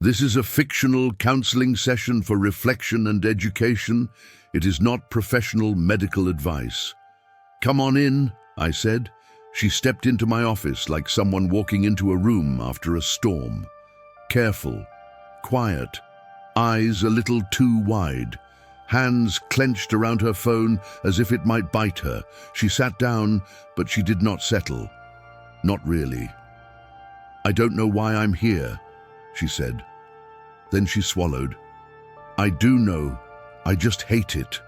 This is a fictional counseling session for reflection and education. It is not professional medical advice. Come on in, I said. She stepped into my office like someone walking into a room after a storm. Careful, quiet, eyes a little too wide, hands clenched around her phone as if it might bite her. She sat down, but she did not settle. Not really. I don't know why I'm here, she said. Then she swallowed. I do know. I just hate it.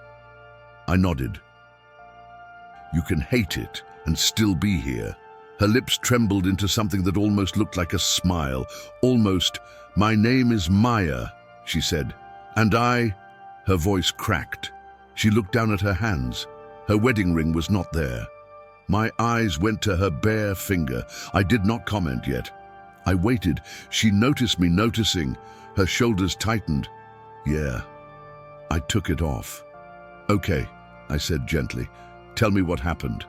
I nodded. You can hate it and still be here. Her lips trembled into something that almost looked like a smile. Almost. My name is Maya, she said. And I... Her voice cracked. She looked down at her hands. Her wedding ring was not there. My eyes went to her bare finger. I did not comment yet. I waited. She noticed me noticing. Her shoulders tightened. Yeah, I took it off. Okay, I said gently. Tell me what happened.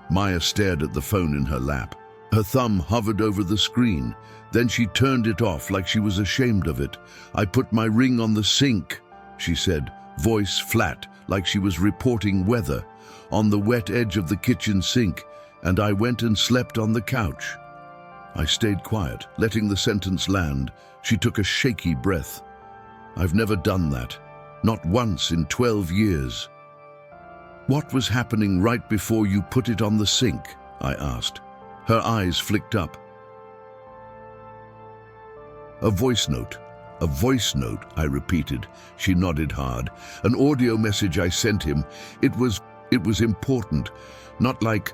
Maya stared at the phone in her lap. Her thumb hovered over the screen. Then she turned it off like she was ashamed of it. I put my ring on the sink, she said, voice flat, like she was reporting weather, on the wet edge of the kitchen sink, and I went and slept on the couch. I stayed quiet, letting the sentence land. She took a shaky breath. I've never done that. Not once in 12 years. What was happening right before you put it on the sink? I asked. Her eyes flicked up. A voice note, I repeated. She nodded hard. An audio message I sent him. It was important. Not like,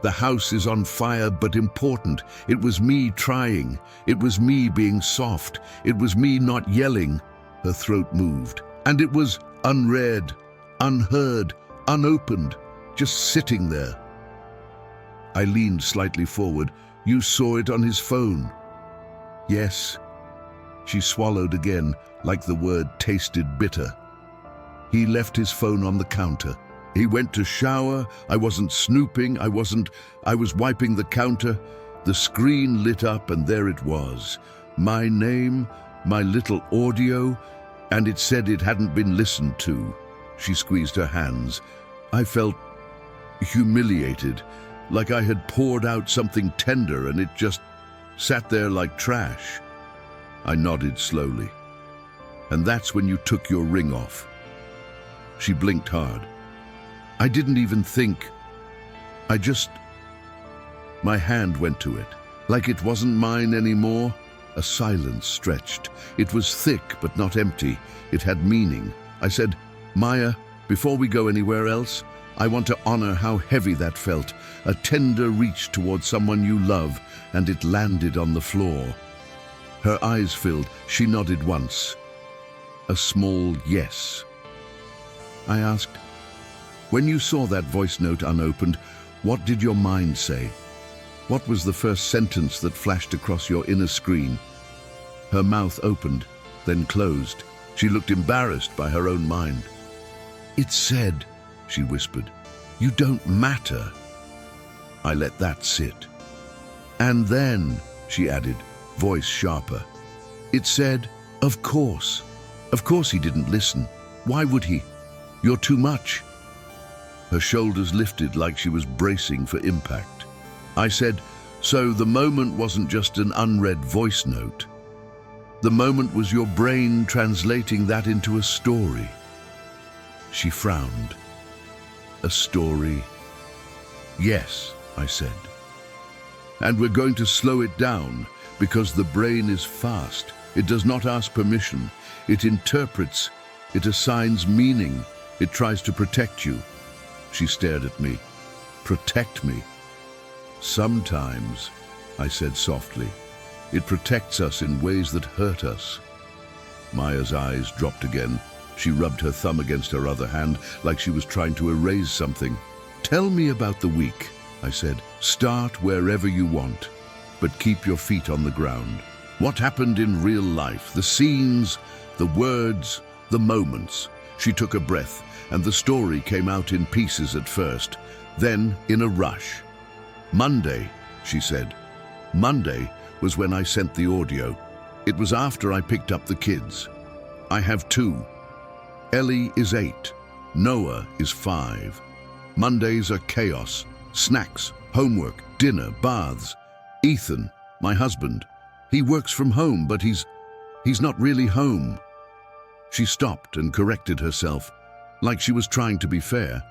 the house is on fire, but important. It was me trying. It was me being soft. It was me not yelling. Her throat moved. And it was unread, unheard, unopened, just sitting there. I leaned slightly forward. You saw it on his phone. Yes. She swallowed again, like the word tasted bitter. He left his phone on the counter. He went to shower. I wasn't snooping. I was wiping the counter. The screen lit up and there it was. My name, my little audio, and it said it hadn't been listened to. She squeezed her hands. I felt humiliated, like I had poured out something tender and it just sat there like trash. I nodded slowly. And that's when you took your ring off. She blinked hard. I didn't even think. My hand went to it, like it wasn't mine anymore. A silence stretched. It was thick but not empty. It had meaning. I said, Maya, before we go anywhere else, I want to honor how heavy that felt. A tender reach towards someone you love, and it landed on the floor. Her eyes filled. She nodded once. A small yes. I asked, when you saw that voice note unopened, what did your mind say? What was the first sentence that flashed across your inner screen? Her mouth opened, then closed. She looked embarrassed by her own mind. It said, she whispered, you don't matter. I let that sit. And then, she added, voice sharper, it said, of course. Of course he didn't listen. Why would he? You're too much. Her shoulders lifted like she was bracing for impact. I said, so the moment wasn't just an unread voice note. The moment was your brain translating that into a story. She frowned. A story? Yes, I said. And we're going to slow it down because the brain is fast. It does not ask permission. It interprets. It assigns meaning. It tries to protect you. She stared at me. Protect me? Sometimes, I said softly. It protects us in ways that hurt us. Maya's eyes dropped again. She rubbed her thumb against her other hand like she was trying to erase something. Tell me about the week, I said. Start wherever you want, but keep your feet on the ground. What happened in real life? The scenes, the words, the moments. She took a breath, and the story came out in pieces at first, then in a rush. Monday, she said. Monday was when I sent the audio. It was after I picked up the kids. I have two. Ellie is 8. Noah is 5. Mondays are chaos. Snacks, homework, dinner, baths. Ethan, my husband, he works from home, but he's not really home. She stopped and corrected herself, like she was trying to be fair.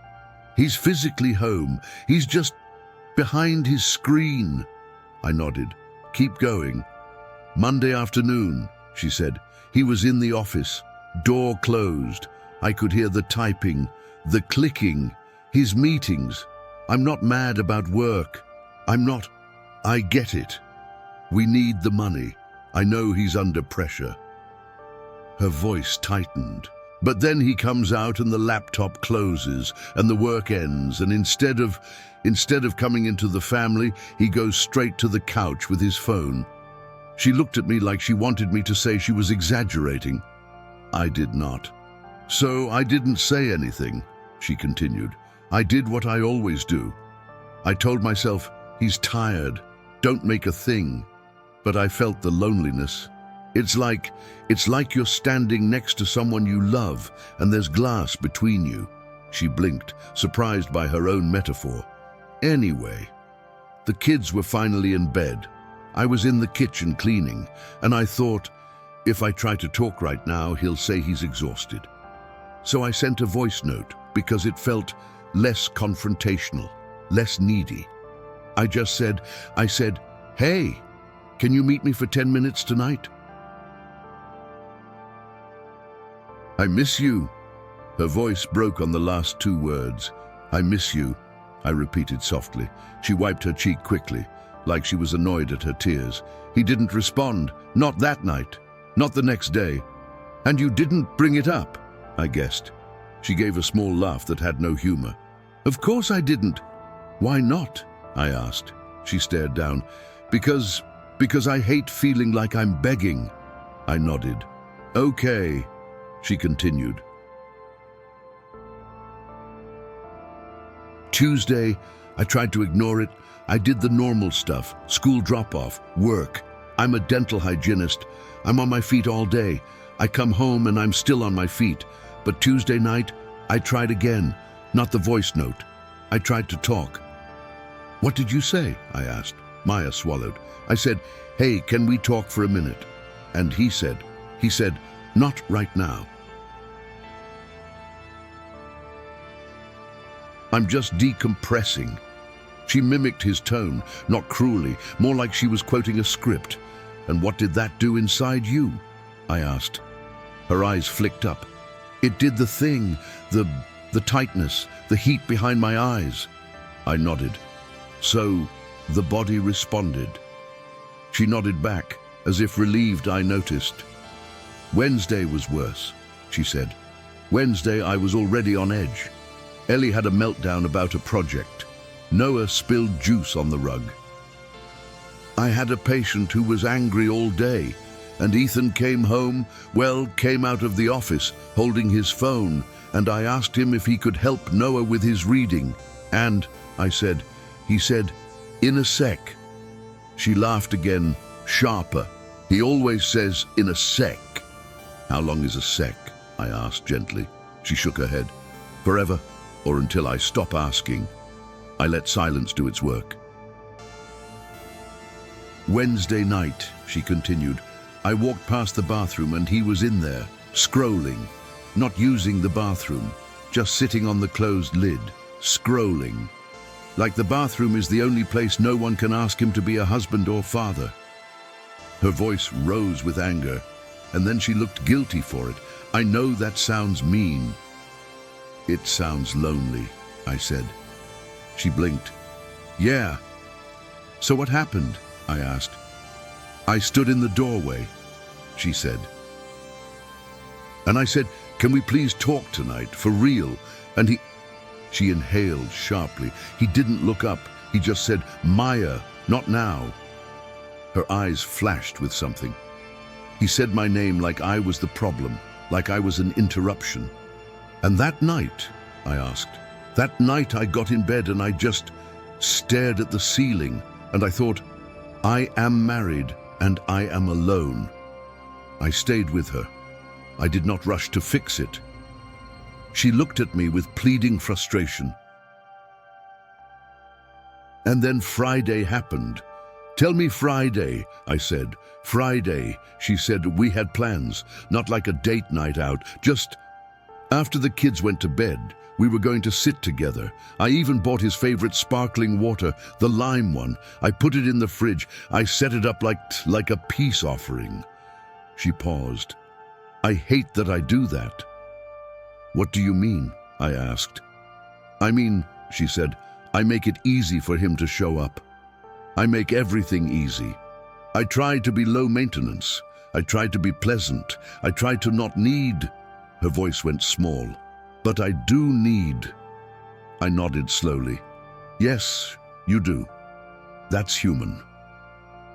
He's physically home. He's just behind his screen. I nodded. Keep going. Monday afternoon, she said. He was in the office. Door closed. I could hear the typing, the clicking, his meetings. I'm not mad about work. I get it. We need the money. I know he's under pressure. Her voice tightened. But then he comes out and the laptop closes and the work ends, and instead of coming into the family, he goes straight to the couch with his phone. She looked at me like she wanted me to say she was exaggerating. I did not. So I didn't say anything, she continued. I did what I always do. I told myself, he's tired, don't make a thing. But I felt the loneliness. It's like you're standing next to someone you love and there's glass between you. She blinked, surprised by her own metaphor. Anyway, the kids were finally in bed. I was in the kitchen cleaning, and I thought, if I try to talk right now, he'll say he's exhausted. So I sent a voice note because it felt less confrontational, less needy. I said, hey, can you meet me for 10 minutes tonight? I miss you. Her voice broke on the last 2 words. I miss you, I repeated softly. She wiped her cheek quickly, like she was annoyed at her tears. He didn't respond, not that night, not the next day. And you didn't bring it up, I guessed. She gave a small laugh that had no humor. Of course I didn't. Why not? I asked. She stared down. Because I hate feeling like I'm begging. I nodded. Okay, she continued. Tuesday, I tried to ignore it. I did the normal stuff, school drop-off, work. I'm a dental hygienist. I'm on my feet all day. I come home and I'm still on my feet. But Tuesday night, I tried again, not the voice note. I tried to talk. What did you say? I asked. Maya swallowed. I said, hey, can we talk for a minute? And he said, not right now. I'm just decompressing. She mimicked his tone, not cruelly, more like she was quoting a script. And what did that do inside you? I asked. Her eyes flicked up. It did the thing, the tightness, the heat behind my eyes. I nodded. So, the body responded. She nodded back, as if relieved I noticed. Wednesday was worse, she said. Wednesday I was already on edge. Ellie had a meltdown about a project. Noah spilled juice on the rug. I had a patient who was angry all day, and Ethan came out of the office holding his phone, and I asked him if he could help Noah with his reading. And, he said, in a sec. She laughed again, sharper. He always says, in a sec. How long is a sec? I asked gently. She shook her head. Forever, or until I stop asking. I let silence do its work. Wednesday night, she continued, I walked past the bathroom and he was in there, scrolling, not using the bathroom, just sitting on the closed lid, scrolling. Like the bathroom is the only place no one can ask him to be a husband or father. Her voice rose with anger, and then she looked guilty for it. I know that sounds mean. It sounds lonely, I said. She blinked. Yeah. So what happened? I asked. I stood in the doorway, she said. And I said, can we please talk tonight, for real? And she inhaled sharply. He didn't look up. He just said, Maya, not now. Her eyes flashed with something. He said my name like I was the problem, like I was an interruption. And that night, I asked, that night I got in bed and I just stared at the ceiling and I thought, I am married and I am alone. I stayed with her. I did not rush to fix it. She looked at me with pleading frustration. And then Friday happened. "Tell me Friday," I said. "Friday," she said. "We had plans, not like a date night out, just after the kids went to bed. We were going to sit together. I even bought his favorite sparkling water, the lime one. I put it in the fridge. I set it up like a peace offering." She paused. "I hate that I do that." "What do you mean?" I asked. "I mean," she said, "I make it easy for him to show up. I make everything easy. I try to be low maintenance. I try to be pleasant. I try to not need." Her voice went small. "But I do need." I nodded slowly. "Yes, you do. That's human."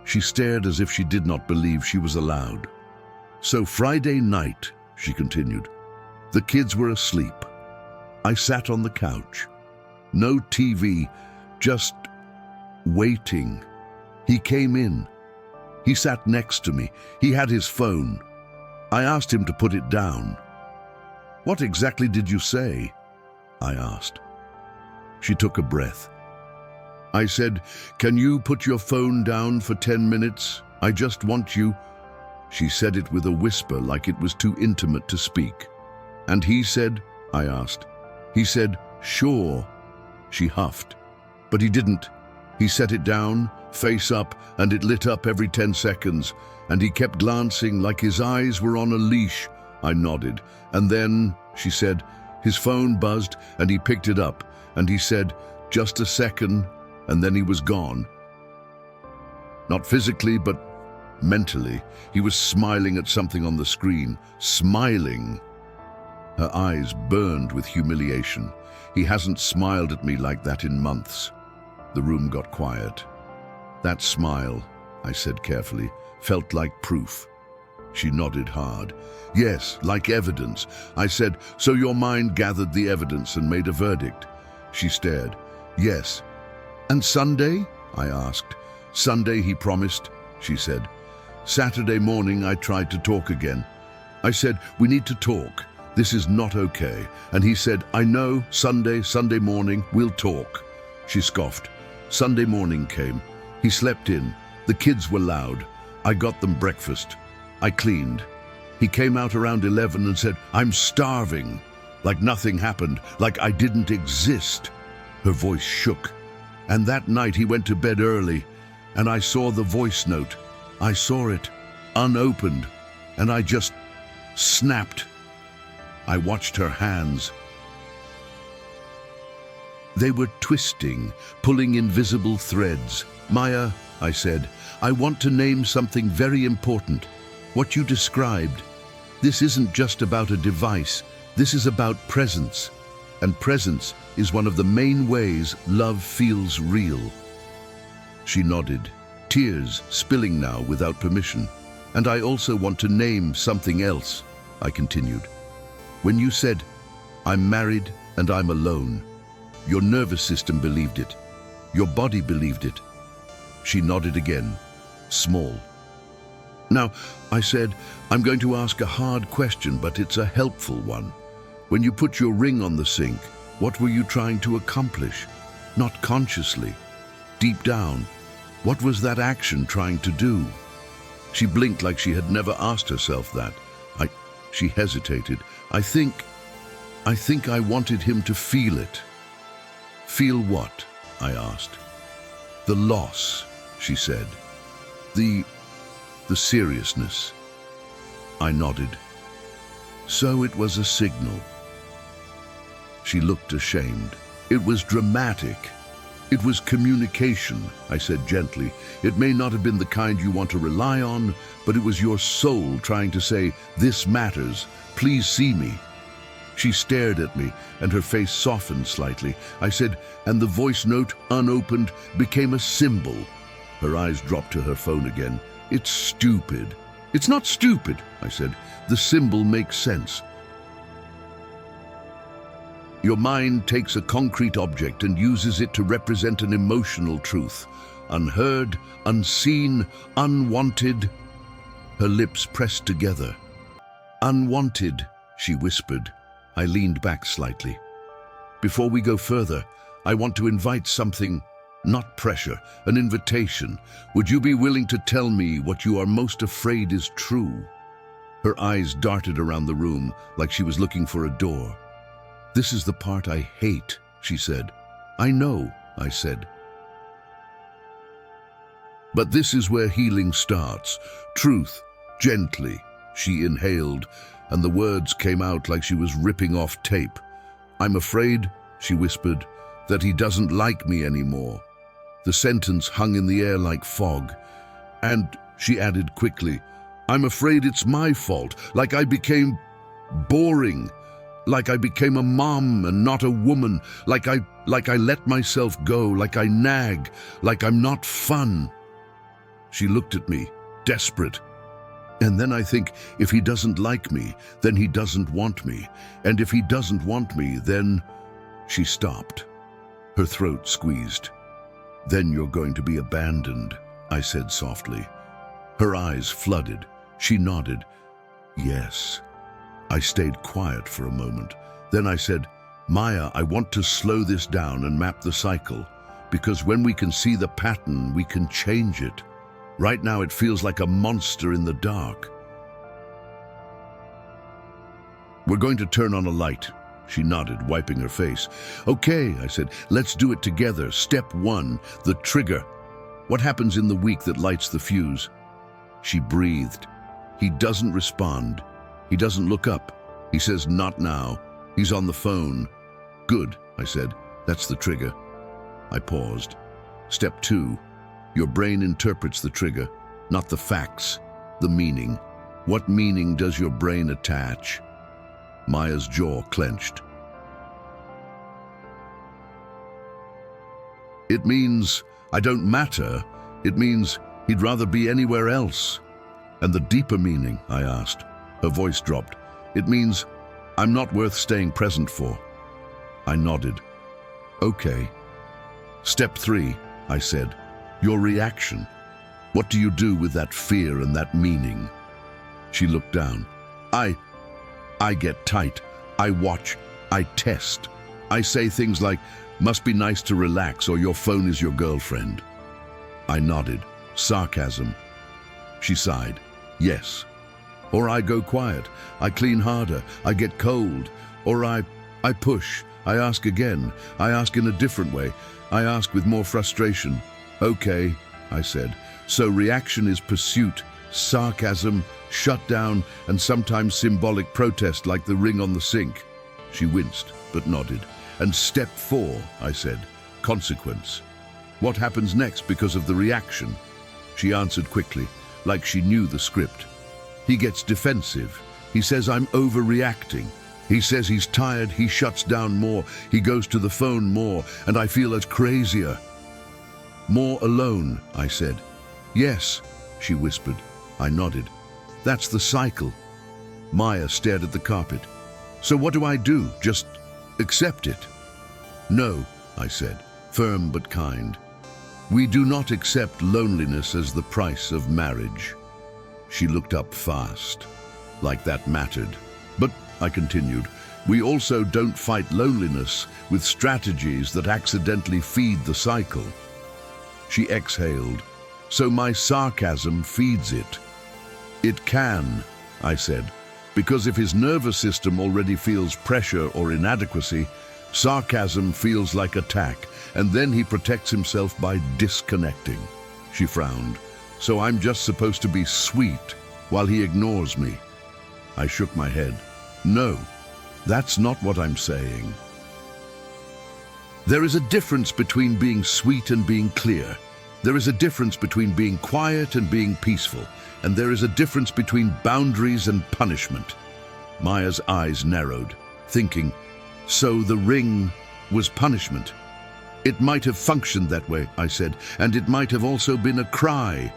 She stared as if she did not believe she was allowed. "So Friday night," she continued, "the kids were asleep. I sat on the couch. No TV, just waiting. He came in. He sat next to me. He had his phone. I asked him to put it down." "What exactly did you say?" I asked. She took a breath. I said, "Can you put your phone down for 10 minutes? I just want you." She said it with a whisper, like it was too intimate to speak. "And he said," I asked. "He said, 'Sure.'" She huffed. "But he didn't. He set it down, face up, and it lit up every 10 seconds. And he kept glancing like his eyes were on a leash." I nodded. "And then," she said, "his phone buzzed and he picked it up. And he said, 'Just a second,' and then he was gone." Not physically, but mentally. He was smiling at something on the screen. Smiling. Her eyes burned with humiliation. "He hasn't smiled at me like that in months." The room got quiet. "That smile," I said carefully, "felt like proof." She nodded hard. "Yes, like evidence." I said, "So your mind gathered the evidence and made a verdict?" She stared. "Yes." "And Sunday?" I asked. "Sunday, he promised," she said. "Saturday morning, I tried to talk again. I said, 'We need to talk. This is not okay.' And he said, 'I know, Sunday morning, we'll talk.'" She scoffed. Sunday morning came. He slept in. The kids were loud. I got them breakfast. I cleaned. He came out around 11 and said, "I'm starving." Like nothing happened, like I didn't exist. Her voice shook. And that night he went to bed early, and I saw the voice note. I saw it, unopened, and I just snapped. I watched her hands. They were twisting, pulling invisible threads. "Maya," I said, "I want to name something very important. What you described. This isn't just about a device. This is about presence. And presence is one of the main ways love feels real." She nodded, tears spilling now without permission. "And I also want to name something else," I continued. "When you said, 'I'm married and I'm alone,' your nervous system believed it. Your body believed it." She nodded again, small. "Now," I said, "I'm going to ask a hard question, but it's a helpful one. When you put your ring on the sink, what were you trying to accomplish? Not consciously. Deep down, what was that action trying to do?" She blinked like she had never asked herself that. She hesitated. I think I wanted him to feel it." "Feel what?" I asked. "The loss," she said. The seriousness." I nodded. "So it was a signal." She looked ashamed. "It was dramatic. It was communication," I said gently. "It may not have been the kind you want to rely on, but it was your soul trying to say, 'This matters. Please see me.'" She stared at me, and her face softened slightly. I said, "And the voice note, unopened, became a symbol." Her eyes dropped to her phone again. "It's stupid." "It's not stupid," I said. "The symbol makes sense. Your mind takes a concrete object and uses it to represent an emotional truth. Unheard, unseen, unwanted." her lips pressed together. "Unwanted," she whispered. I leaned back slightly. "Before we go further, I want to invite something, not pressure, an invitation. Would you be willing to tell me what you are most afraid is true?" Her eyes darted around the room like she was looking for a door. "This is the part I hate," she said. "I know," I said. "But this is where healing starts. Truth, gently." She inhaled, and the words came out like she was ripping off tape. "I'm afraid," she whispered, "that he doesn't like me anymore." The sentence hung in the air like fog. "And," she added quickly, "I'm afraid it's my fault, like I became boring, like I became a mom and not a woman, like I let myself go, like I nag, like I'm not fun." She looked at me, desperate. "And then I think, if he doesn't like me, then he doesn't want me. And if he doesn't want me, then—" She stopped. Her throat squeezed. "Then you're going to be abandoned," I said softly. Her eyes flooded. She nodded. "Yes." I stayed quiet for a moment. Then I said, "Maya, I want to slow this down and map the cycle, because when we can see the pattern, we can change it. Right now it feels like a monster in the dark." "We're going to turn on a light." She nodded, wiping her face. "Okay," I said, "let's do it together. Step 1, the trigger. What happens in the week that lights the fuse?" She breathed. "He doesn't respond. He doesn't look up. He says, 'Not now.' He's on the phone." "Good," I said. "That's the trigger." I paused. Step 2. Your brain interprets the trigger, not the facts, the meaning. What meaning does your brain attach? Maya's jaw clenched. "It means I don't matter. It means he'd rather be anywhere else." "And the deeper meaning?" I asked. Her voice dropped. "It means I'm not worth staying present for." I nodded. "Okay." "Step 3, I said. Your reaction. What do you do with that fear and that meaning?" She looked down. I get tight. I watch. I test. I say things like, "Must be nice to relax," or "Your phone is your girlfriend." I nodded. Sarcasm. She sighed. "Yes." Or I go quiet. I clean harder. I get cold. Or I push. I ask again. I ask in a different way. I ask with more frustration. "Okay," I said. "So reaction is pursuit, sarcasm, shutdown, and sometimes symbolic protest like the ring on the sink." She winced, but nodded. "And step 4, I said, consequence. What happens next because of the reaction?" She answered quickly, like she knew the script. "He gets defensive. He says I'm overreacting. He says he's tired, he shuts down more, he goes to the phone more, and I feel as crazier." "More alone," I said. "Yes," she whispered. I nodded. "That's the cycle." Maya stared at the carpet. "So what do I do? Just accept it?" "No," I said, firm but kind. "We do not accept loneliness as the price of marriage." She looked up fast, like that mattered. "But," I continued, "we also don't fight loneliness with strategies that accidentally feed the cycle." She exhaled. "So my sarcasm feeds it?" "It can," I said, "because if his nervous system already feels pressure or inadequacy, sarcasm feels like attack, and then he protects himself by disconnecting." She frowned. "So I'm just supposed to be sweet while he ignores me?" I shook my head. "No, that's not what I'm saying. There is a difference between being sweet and being clear. There is a difference between being quiet and being peaceful. And there is a difference between boundaries and punishment." Maya's eyes narrowed, thinking, "So the ring was punishment?" "It might have functioned that way," I said, "and it might have also been a cry."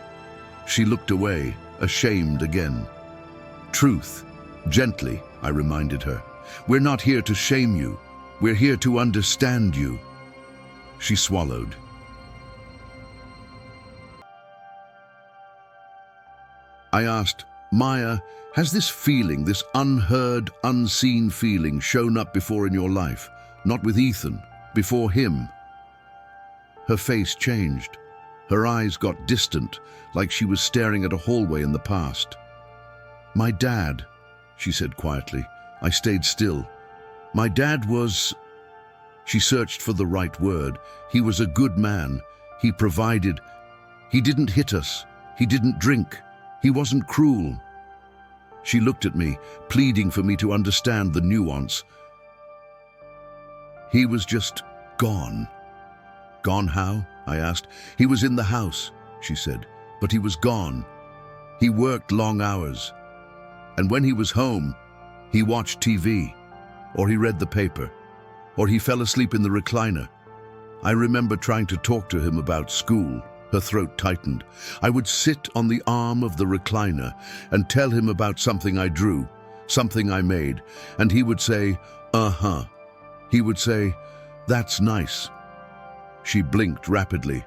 She looked away, ashamed again. "Truth, gently," I reminded her. "We're not here to shame you. We're here to understand you." She swallowed. I asked, Maya, has this feeling, this unheard, unseen feeling shown up before in your life? Not with Ethan, before him. Her face changed. Her eyes got distant, like she was staring at a hallway in the past. My dad, she said quietly. I stayed still. My dad was... She searched for the right word. He was a good man. He provided. He didn't hit us. He didn't drink. He wasn't cruel. She looked at me, pleading for me to understand the nuance. He was just gone. Gone how? I asked. He was in the house, she said, but he was gone. He worked long hours. And when he was home, he watched TV, or he read the paper, or he fell asleep in the recliner. I remember trying to talk to him about school. Her throat tightened. I would sit on the arm of the recliner and tell him about something I drew, something I made, and he would say, uh-huh. He would say, that's nice. She blinked rapidly.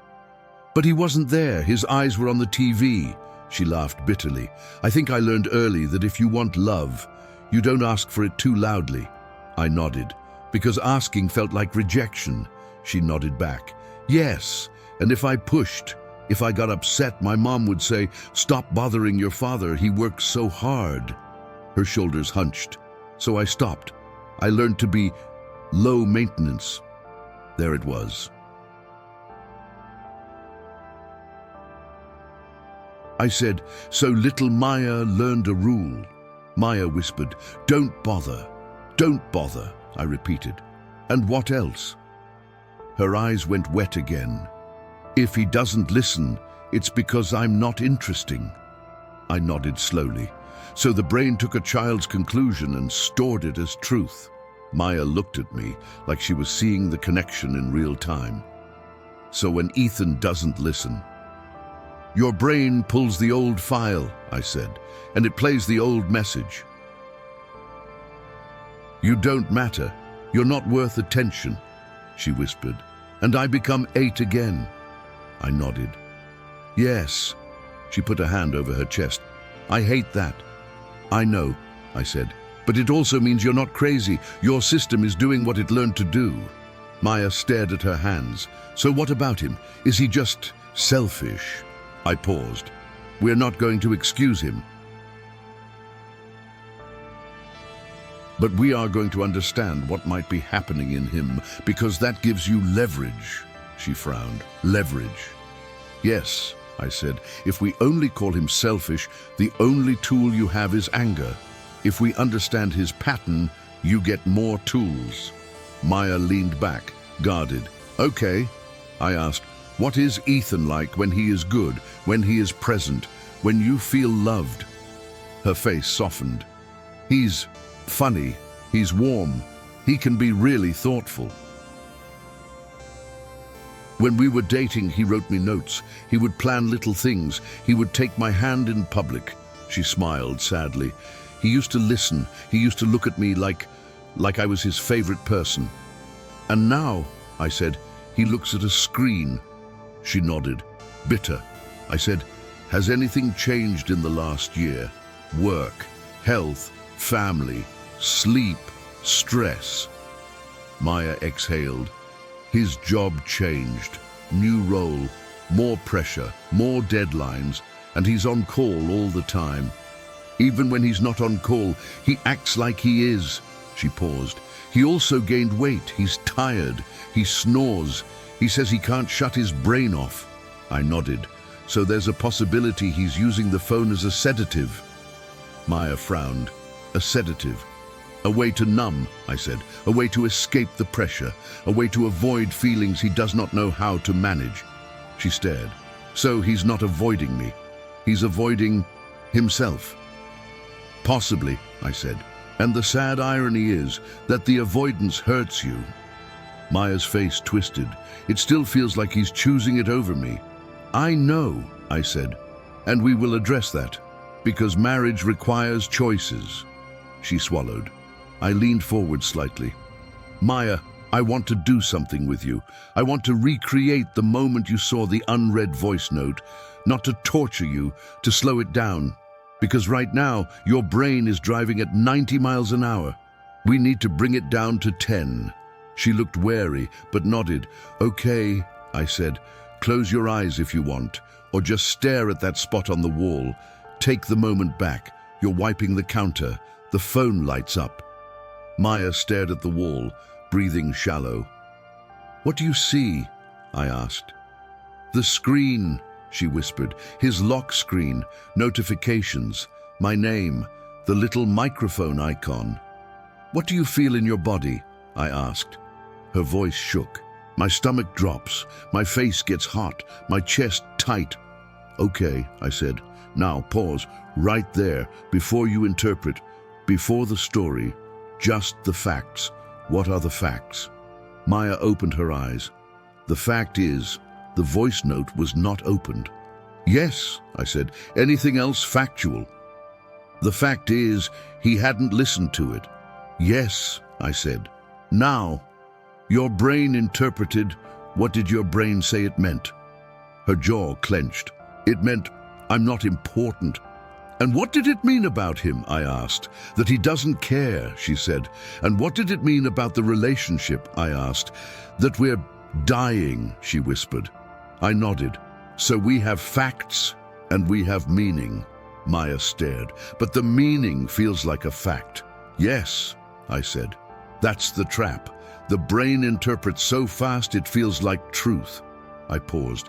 But he wasn't there. His eyes were on the TV. She laughed bitterly. I think I learned early that if you want love, you don't ask for it too loudly. I nodded, because asking felt like rejection. She nodded back. Yes, and if I pushed, if I got upset, my mom would say, stop bothering your father, he works so hard. Her shoulders hunched. So I stopped. I learned to be low maintenance. There it was. I said, so little Maya learned a rule. Maya whispered, don't bother. Don't bother, I repeated. And what else? Her eyes went wet again. If he doesn't listen, it's because I'm not interesting. I nodded slowly. So the brain took a child's conclusion and stored it as truth. Maya looked at me like she was seeing the connection in real time. So when Ethan doesn't listen, your brain pulls the old file, I said, and it plays the old message. You don't matter. You're not worth attention, she whispered, and I become 8 again. I nodded. Yes, she put a hand over her chest. I hate that. I know, I said, but it also means you're not crazy. Your system is doing what it learned to do. Maya stared at her hands. So what about him? Is he just selfish? I paused. We're not going to excuse him. But we are going to understand what might be happening in him, because that gives you leverage. She frowned. Leverage. Yes, I said. If we only call him selfish, the only tool you have is anger. If we understand his pattern, you get more tools. Maya leaned back, guarded. Okay, I asked. What is Ethan like when he is good, when he is present, when you feel loved? Her face softened. He's funny. He's warm. He can be really thoughtful. When we were dating, he wrote me notes. He would plan little things. He would take my hand in public. She smiled sadly. He used to listen. He used to look at me like I was his favorite person. And now, I said, he looks at a screen. She nodded. Bitter. I said, has anything changed in the last year? Work, health, family, sleep, stress. Maya exhaled. His job changed. New role, more pressure, more deadlines, and he's on call all the time. Even when he's not on call, he acts like he is. She paused. He also gained weight. He's tired. He snores. He says he can't shut his brain off. I nodded. So there's a possibility he's using the phone as a sedative. Maya frowned. A sedative. A way to numb, I said. A way to escape the pressure. A way to avoid feelings he does not know how to manage. She stared. So he's not avoiding me. He's avoiding himself. Possibly, I said. And the sad irony is that the avoidance hurts you. Maya's face twisted. It still feels like he's choosing it over me. I know, I said, and we will address that, because marriage requires choices. She swallowed. I leaned forward slightly. Maya, I want to do something with you. I want to recreate the moment you saw the unread voice note, not to torture you, to slow it down, because right now your brain is driving at 90 miles an hour. We need to bring it down to 10. She looked wary, but nodded. Okay, I said. Close your eyes if you want, or just stare at that spot on the wall. Take the moment back. You're wiping the counter. The phone lights up. Maya stared at the wall, breathing shallow. What do you see? I asked. The screen, she whispered. His lock screen, notifications, my name, the little microphone icon. What do you feel in your body? I asked. Her voice shook. My stomach drops. My face gets hot. My chest tight. Okay, I said. Now pause, right there, before you interpret, before the story, just the facts. What are the facts? Maya opened her eyes. The fact is, the voice note was not opened. Yes, I said. Anything else factual? The fact is, he hadn't listened to it. Yes, I said. Now, your brain interpreted. What did your brain say it meant? Her jaw clenched. It meant, I'm not important. And what did it mean about him? I asked. That he doesn't care, she said. And what did it mean about the relationship? I asked. That we're dying, she whispered. I nodded. So we have facts and we have meaning. Maya stared. But the meaning feels like a fact. Yes, I said. That's the trap. The brain interprets so fast it feels like truth. I paused.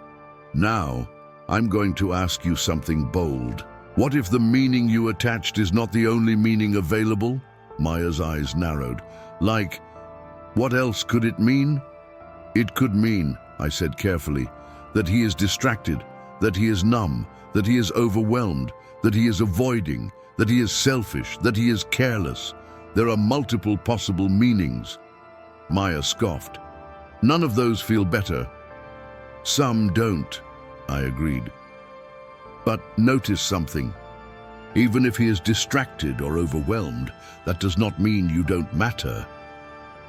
Now, I'm going to ask you something bold. What if the meaning you attached is not the only meaning available? Maya's eyes narrowed. Like, what else could it mean? It could mean, I said carefully, that he is distracted, that he is numb, that he is overwhelmed, that he is avoiding, that he is selfish, that he is careless. There are multiple possible meanings. Maya scoffed. None of those feel better. Some don't, I agreed. But notice something. Even if he is distracted or overwhelmed, that does not mean you don't matter.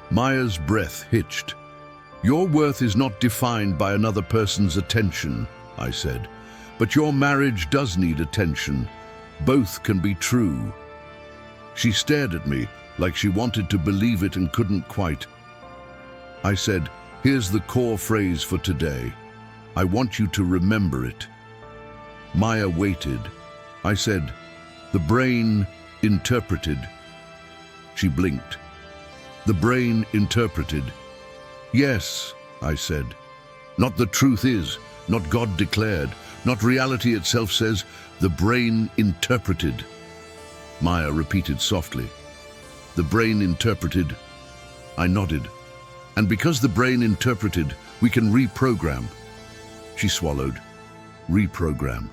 Maya's breath hitched. Your worth is not defined by another person's attention, I said. But your marriage does need attention. Both can be true. She stared at me like she wanted to believe it and couldn't quite. I said, here's the core phrase for today. I want you to remember it. Maya waited. I said, the brain interpreted. She blinked. The brain interpreted. Yes, I said. Not the truth is, not God declared, not reality itself says, the brain interpreted. Maya repeated softly. The brain interpreted. I nodded. And because the brain interpreted, we can reprogram. She swallowed. Reprogram.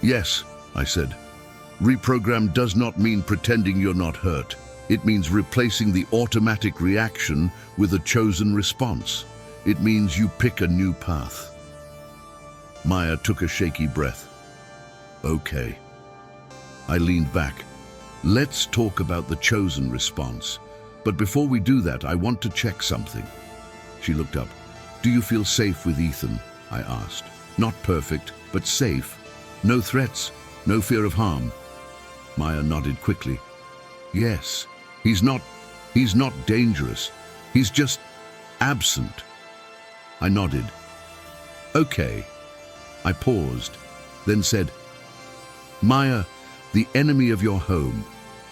Yes, I said. Reprogram does not mean pretending you're not hurt. It means replacing the automatic reaction with a chosen response. It means you pick a new path. Maya took a shaky breath. Okay. I leaned back. Let's talk about the chosen response. But before we do that, I want to check something. She looked up. Do you feel safe with Ethan? I asked. Not perfect, but safe. No threats, no fear of harm. Maya nodded quickly. Yes, he's not dangerous. He's just absent. I nodded. Okay. I paused, then said, Maya, the enemy of your home,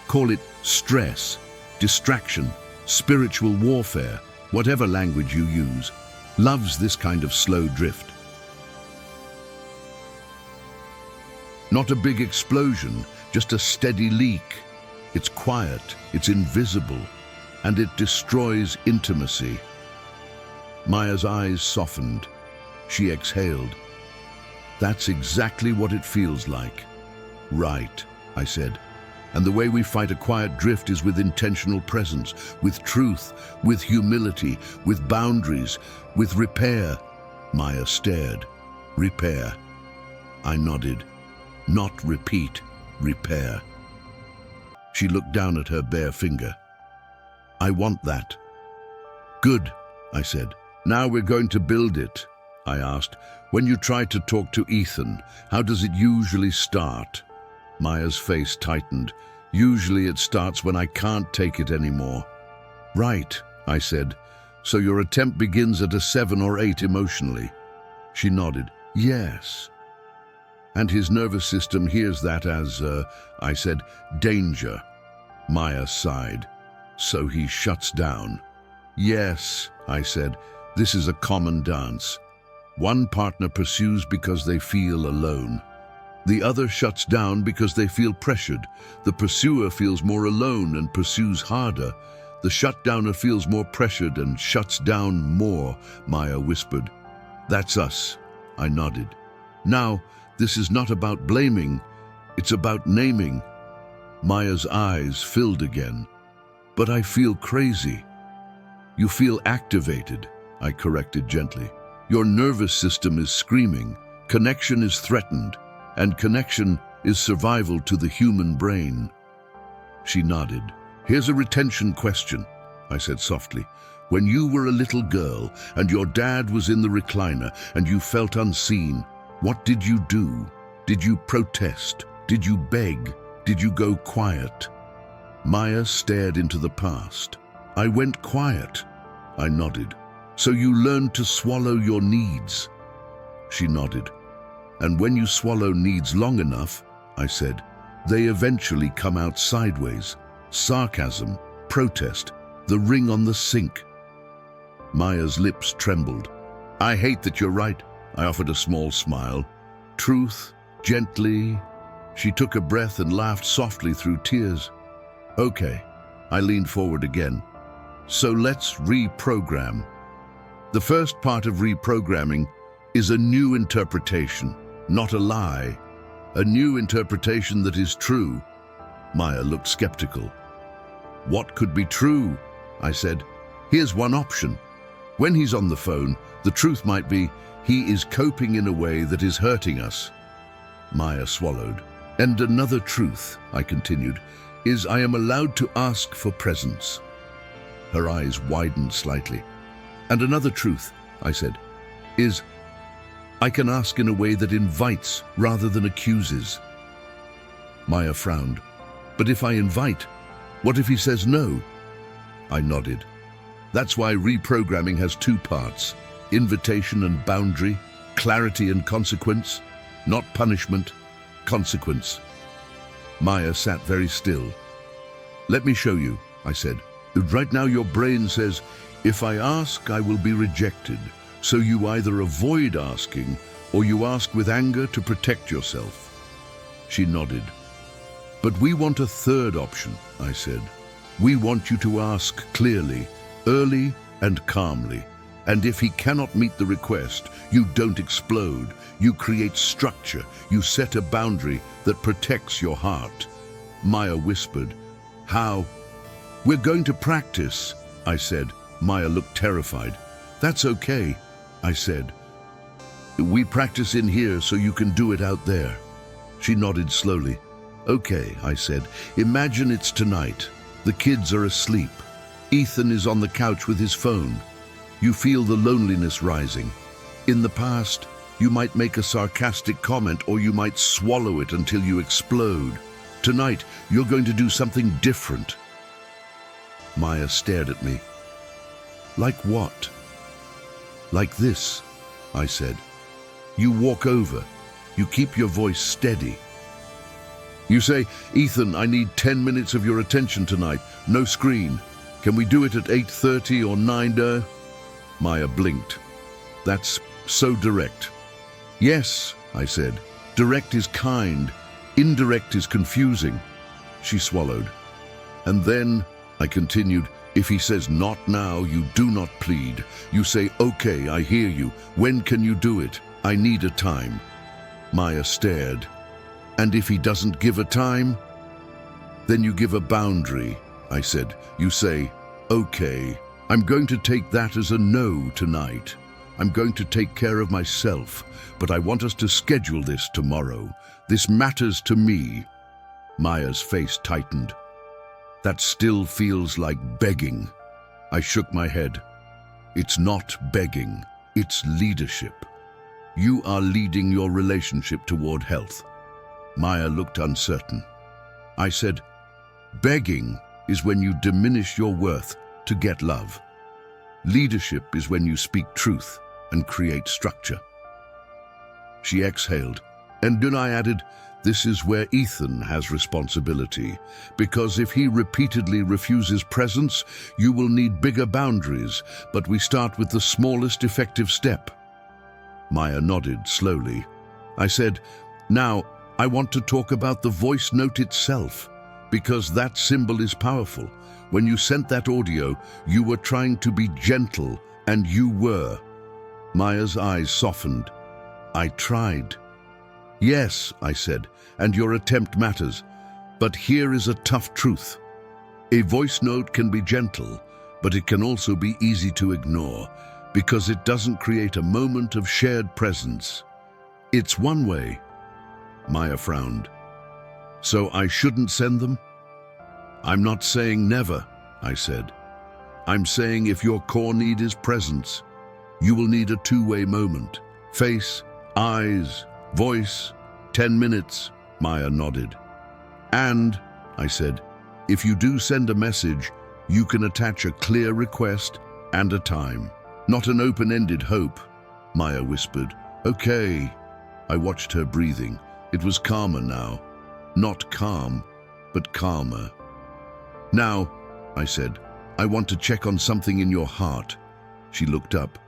call it stress, distraction, spiritual warfare, whatever language you use, loves this kind of slow drift. Not a big explosion, just a steady leak. It's quiet, it's invisible, and it destroys intimacy. Maya's eyes softened. She exhaled. That's exactly what it feels like. Right, I said. And the way we fight a quiet drift is with intentional presence, with truth, with humility, with boundaries, with repair. Maya stared. Repair. I nodded. Not repeat, repair. She looked down at her bare finger. I want that. Good, I said. Now we're going to build it, I asked. When you try to talk to Ethan, how does it usually start? Maya's face tightened. Usually it starts when I can't take it anymore. Right, I said. So your attempt begins at a 7 or 8 emotionally. She nodded. Yes. And his nervous system hears that as, I said, danger. Maya sighed. So he shuts down. Yes, I said. This is a common dance. One partner pursues because they feel alone. The other shuts down because they feel pressured. The pursuer feels more alone and pursues harder. The shutdowner feels more pressured and shuts down more, Maya whispered. That's us, I nodded. Now, this is not about blaming, it's about naming. Maya's eyes filled again. But I feel crazy. You feel activated, I corrected gently. Your nervous system is screaming, connection is threatened, and connection is survival to the human brain. She nodded. Here's a retention question, I said softly. When you were a little girl and your dad was in the recliner and you felt unseen, what did you do? Did you protest? Did you beg? Did you go quiet? Maya stared into the past. I went quiet, I nodded. So you learned to swallow your needs. She nodded. And when you swallow needs long enough, I said, they eventually come out sideways. Sarcasm, protest, the ring on the sink. Maya's lips trembled. I hate that you're right, I offered a small smile. Truth, gently. She took a breath and laughed softly through tears. Okay, I leaned forward again. So let's reprogram. The first part of reprogramming is a new interpretation, not a lie. A new interpretation that is true. Maya looked skeptical. What could be true? I said. Here's one option. When he's on the phone, the truth might be he is coping in a way that is hurting us. Maya swallowed. And another truth, I continued, is I am allowed to ask for presence. Her eyes widened slightly. And another truth, I said, is I can ask in a way that invites rather than accuses. Maya frowned. But if I invite, what if he says no? I nodded. That's why reprogramming has 2 parts, invitation and boundary, clarity and consequence, not punishment, consequence. Maya sat very still. Let me show you, I said. Right now your brain says, if I ask, I will be rejected. So you either avoid asking or you ask with anger to protect yourself. She nodded. But we want a third option, I said. We want you to ask clearly, early and calmly. And if he cannot meet the request, you don't explode. You create structure. You set a boundary that protects your heart. Maya whispered. How? We're going to practice, I said. Maya looked terrified. That's okay, I said. We practice in here so you can do it out there. She nodded slowly. Okay, I said. Imagine it's tonight. The kids are asleep. Ethan is on the couch with his phone. You feel the loneliness rising. In the past, you might make a sarcastic comment or you might swallow it until you explode. Tonight, you're going to do something different. Maya stared at me. Like what? Like this, I said. You walk over. You keep your voice steady. You say, Ethan, I need 10 minutes of your attention tonight. No screen. Can we do it at 8:30 or 9? Maya blinked. That's so direct. Yes, I said. Direct is kind. Indirect is confusing. She swallowed. And then, I continued, if he says not now, you do not plead. You say, okay, I hear you. When can you do it? I need a time. Maya stared. And if he doesn't give a time? Then you give a boundary, I said. You say, okay, I'm going to take that as a no tonight. I'm going to take care of myself, but I want us to schedule this tomorrow. This matters to me. Maya's face tightened. That still feels like begging. I shook my head. It's not begging, it's leadership. You are leading your relationship toward health. Maya looked uncertain. I said, "Begging is when you diminish your worth to get love. Leadership is when you speak truth and create structure." She exhaled, and then I added, "This is where Ethan has responsibility, because if he repeatedly refuses presence, you will need bigger boundaries, but we start with the smallest effective step." Maya nodded slowly. I said, "Now, I want to talk about the voice note itself, because that symbol is powerful. When you sent that audio, you were trying to be gentle, and you were." Maya's eyes softened. "I tried." "Yes," I said, "and your attempt matters. But here is a tough truth. A voice note can be gentle, but it can also be easy to ignore, because it doesn't create a moment of shared presence. It's one way." Maya frowned. "So I shouldn't send them?" "I'm not saying never," I said. "I'm saying if your core need is presence, you will need a two-way moment. Face, eyes, voice, 10 minutes, Maya nodded. "And," I said, "if you do send a message, you can attach a clear request and a time. Not an open-ended hope," Maya whispered. "Okay." I watched her breathing. It was calmer now. Not calm, but calmer. "Now," I said, "I want to check on something in your heart." She looked up.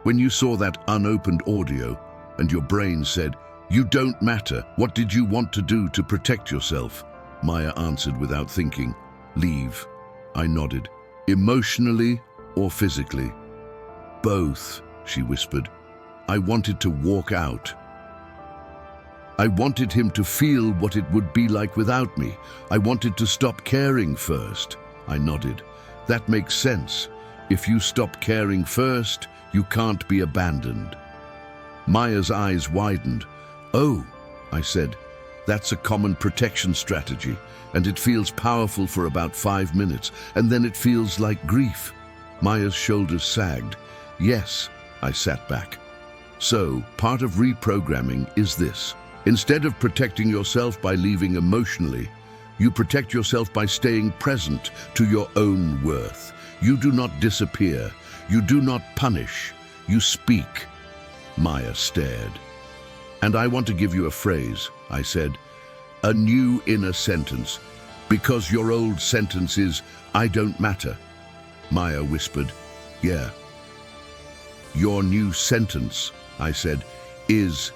"When you saw that unopened audio and your brain said, 'You don't matter,' what did you want to do to protect yourself?" Maya answered without thinking. "Leave." I nodded. "Emotionally or physically?" "Both," she whispered. "I wanted to walk out. I wanted him to feel what it would be like without me. I wanted to stop caring first." I nodded. "That makes sense. If you stop caring first, you can't be abandoned." Maya's eyes widened. "Oh," I said, "that's a common protection strategy, and it feels powerful for about 5 minutes, and then it feels like grief." Maya's shoulders sagged. "Yes," I sat back. "So, part of reprogramming is this. Instead of protecting yourself by leaving emotionally, you protect yourself by staying present to your own worth. You do not disappear. You do not punish. You speak." Maya stared. "And I want to give you a phrase," I said. "A new inner sentence. Because your old sentence is, 'I don't matter.'" Maya whispered, "Yeah." "Your new sentence," I said, "is,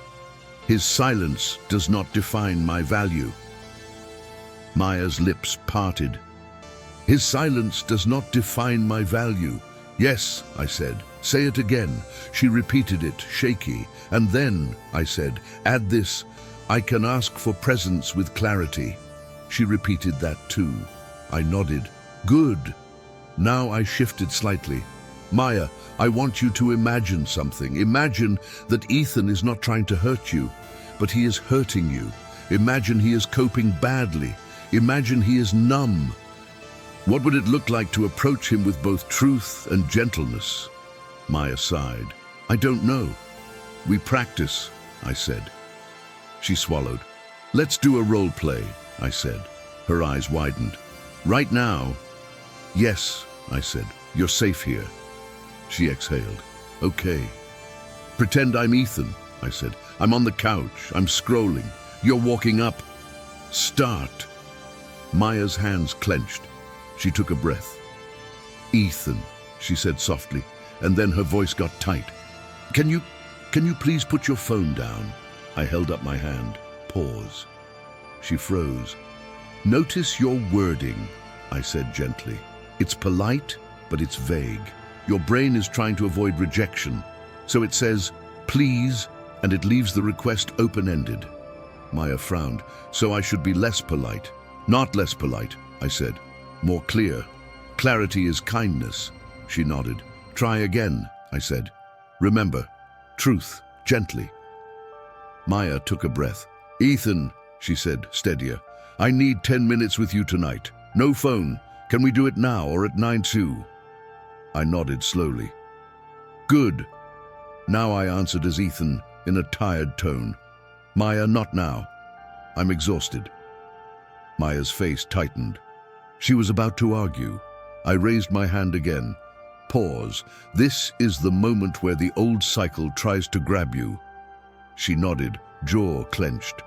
'His silence does not define my value.'" Maya's lips parted. "His silence does not define my value." "Yes," I said. "Say it again." She repeated it, shaky. "And then," I said, "add this, 'I can ask for presence with clarity.'" She repeated that too. I nodded. "Good." Now I shifted slightly. "Maya, I want you to imagine something. Imagine that Ethan is not trying to hurt you, but he is hurting you. Imagine he is coping badly. Imagine he is numb. What would it look like to approach him with both truth and gentleness?" Maya sighed. "I don't know. We practice," I said. She swallowed. "Let's do a role play," I said. Her eyes widened. "Right now?" "Yes," I said. "You're safe here." She exhaled. "Okay." "Pretend I'm Ethan," I said. "I'm on the couch. I'm scrolling. You're walking up." "Start." Maya's hands clenched. She took a breath. "Ethan," she said softly, and then her voice got tight. Can you please put your phone down?" I held up my hand. Pause. She froze. "Notice your wording," I said gently. "It's polite, but it's vague. Your brain is trying to avoid rejection, so it says, 'please,' and it leaves the request open-ended." Maya frowned. "So I should be less polite." "Not less polite," I said. "More clear. Clarity is kindness." She nodded. "Try again," I said. "Remember, truth, gently." Maya took a breath. "Ethan," she said, steadier, "I need 10 minutes with you tonight. No phone. Can we do it now or at 9:02? I nodded slowly. "Good." Now I answered as Ethan, in a tired tone. "Maya, not now." I'm exhausted. Maya's face tightened. She was about to argue. I raised my hand again. Pause. This is the moment where the old cycle tries to grab you. She nodded, jaw clenched.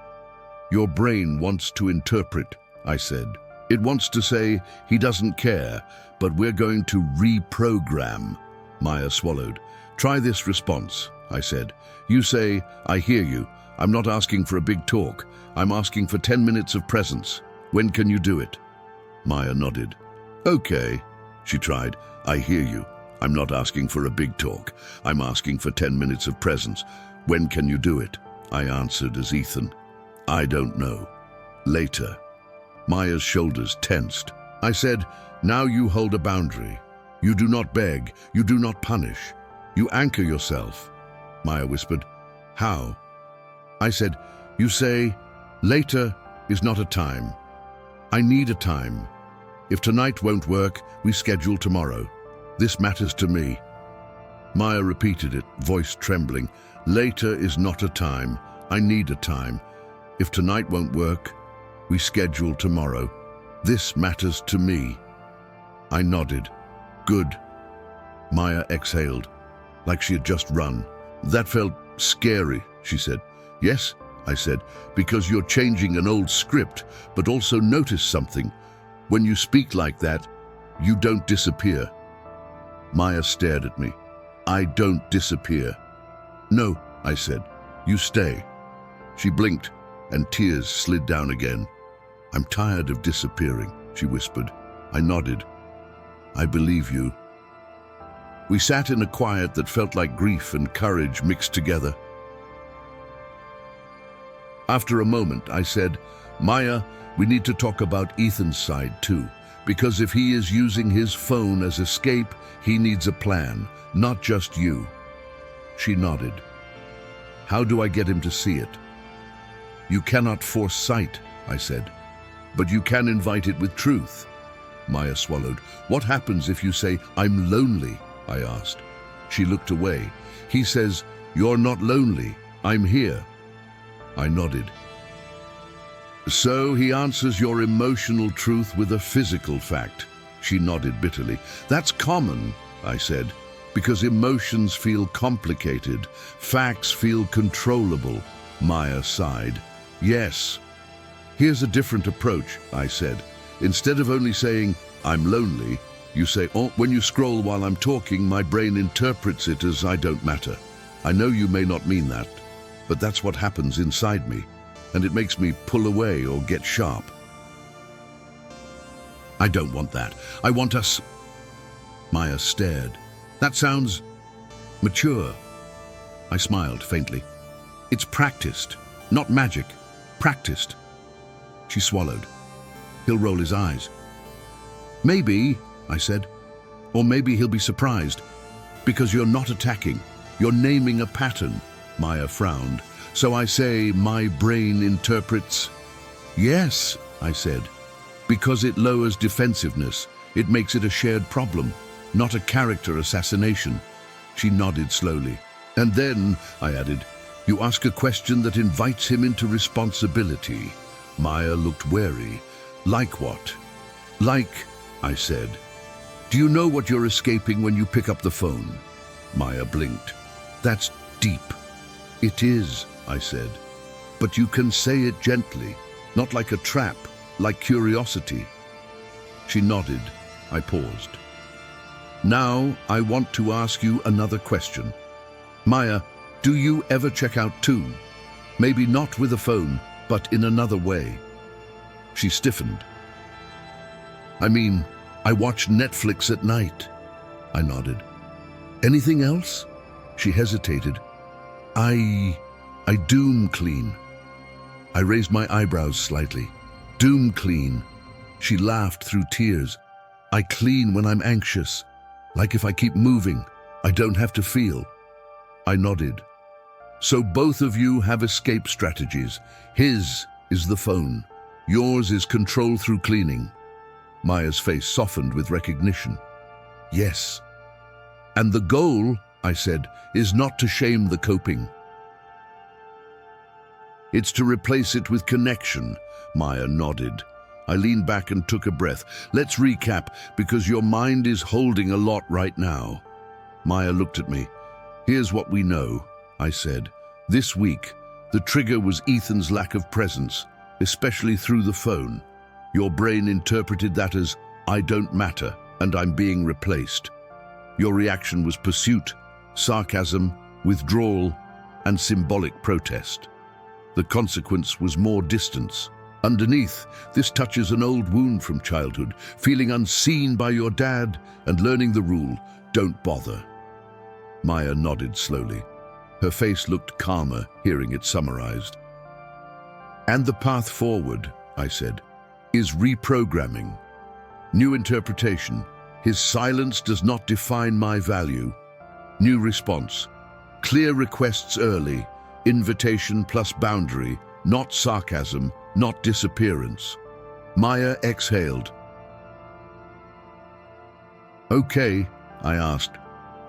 Your brain wants to interpret, I said. It wants to say, he doesn't care, but we're going to reprogram. Maya swallowed. Try this response, I said. You say, I hear you. I'm not asking for a big talk. I'm asking for 10 minutes of presence. When can you do it? Maya nodded. Okay, she tried. I hear you. I'm not asking for a big talk. I'm asking for 10 minutes of presence. When can you do it? I answered as Ethan. I don't know. Later. Maya's shoulders tensed. I said, now you hold a boundary. You do not beg. You do not punish. You anchor yourself. Maya whispered, how? I said, you say, later is not a time. I need a time. If tonight won't work, we schedule tomorrow. This matters to me. Maya repeated it, voice trembling. Later is not a time. I need a time. If tonight won't work, we schedule tomorrow. This matters to me. I nodded. Good. Maya exhaled, like she had just run. That felt scary, she said. Yes, I said, because you're changing an old script, but also notice something. When you speak like that, you don't disappear. Maya stared at me. I don't disappear. No, I said. You stay. She blinked, and tears slid down again. I'm tired of disappearing, she whispered. I nodded. I believe you. We sat in a quiet that felt like grief and courage mixed together. After a moment, I said, Maya, we need to talk about Ethan's side too, because if he is using his phone as escape, he needs a plan, not just you. She nodded. How do I get him to see it? You cannot force sight, I said, but you can invite it with truth. Maya swallowed. What happens if you say, I'm lonely? I asked. She looked away. He says, you're not lonely. I'm here. I nodded. So he answers your emotional truth with a physical fact. She nodded bitterly. That's common, I said, because emotions feel complicated. Facts feel controllable. Maya sighed. Yes. Here's a different approach, I said. Instead of only saying, I'm lonely, you say, oh, when you scroll while I'm talking, my brain interprets it as I don't matter. I know you may not mean that, but that's what happens inside me, and it makes me pull away or get sharp. I don't want that. I want us... Maya stared. That sounds mature. I smiled faintly. It's practiced, not magic. Practiced. She swallowed. He'll roll his eyes. Maybe, I said, or maybe he'll be surprised, because you're not attacking. You're naming a pattern. Maya frowned. So I say, my brain interprets? Yes, I said, because it lowers defensiveness. It makes it a shared problem, not a character assassination. She nodded slowly. And then, I added, you ask a question that invites him into responsibility. Maya looked wary. Like what? Like, I said, do you know what you're escaping when you pick up the phone? Maya blinked. That's deep. It is, I said, but you can say it gently, not like a trap, like curiosity. She nodded. I paused. Now I want to ask you another question. Maya, do you ever check out too? Maybe not with a phone, but in another way. She stiffened. I mean, I watch Netflix at night. I nodded. Anything else? She hesitated. I doom clean. I raised my eyebrows slightly. Doom clean. She laughed through tears. I clean when I'm anxious. Like if I keep moving, I don't have to feel. I nodded. So both of you have escape strategies. His is the phone. Yours is control through cleaning. Maya's face softened with recognition. Yes. And the goal, I said, is not to shame the coping. It's to replace it with connection. Maya nodded. I leaned back and took a breath. Let's recap, because your mind is holding a lot right now. Maya looked at me. Here's what we know, I said. This week, the trigger was Ethan's lack of presence, especially through the phone. Your brain interpreted that as, I don't matter, and I'm being replaced. Your reaction was pursuit, sarcasm, withdrawal, and symbolic protest. The consequence was more distance. Underneath, this touches an old wound from childhood, feeling unseen by your dad and learning the rule, don't bother. Maya nodded slowly. Her face looked calmer, hearing it summarized. And the path forward, I said, is reprogramming. New interpretation. His silence does not define my value. New response. Clear requests early. Invitation plus boundary. Not sarcasm, not disappearance. Maya exhaled. Okay, I asked.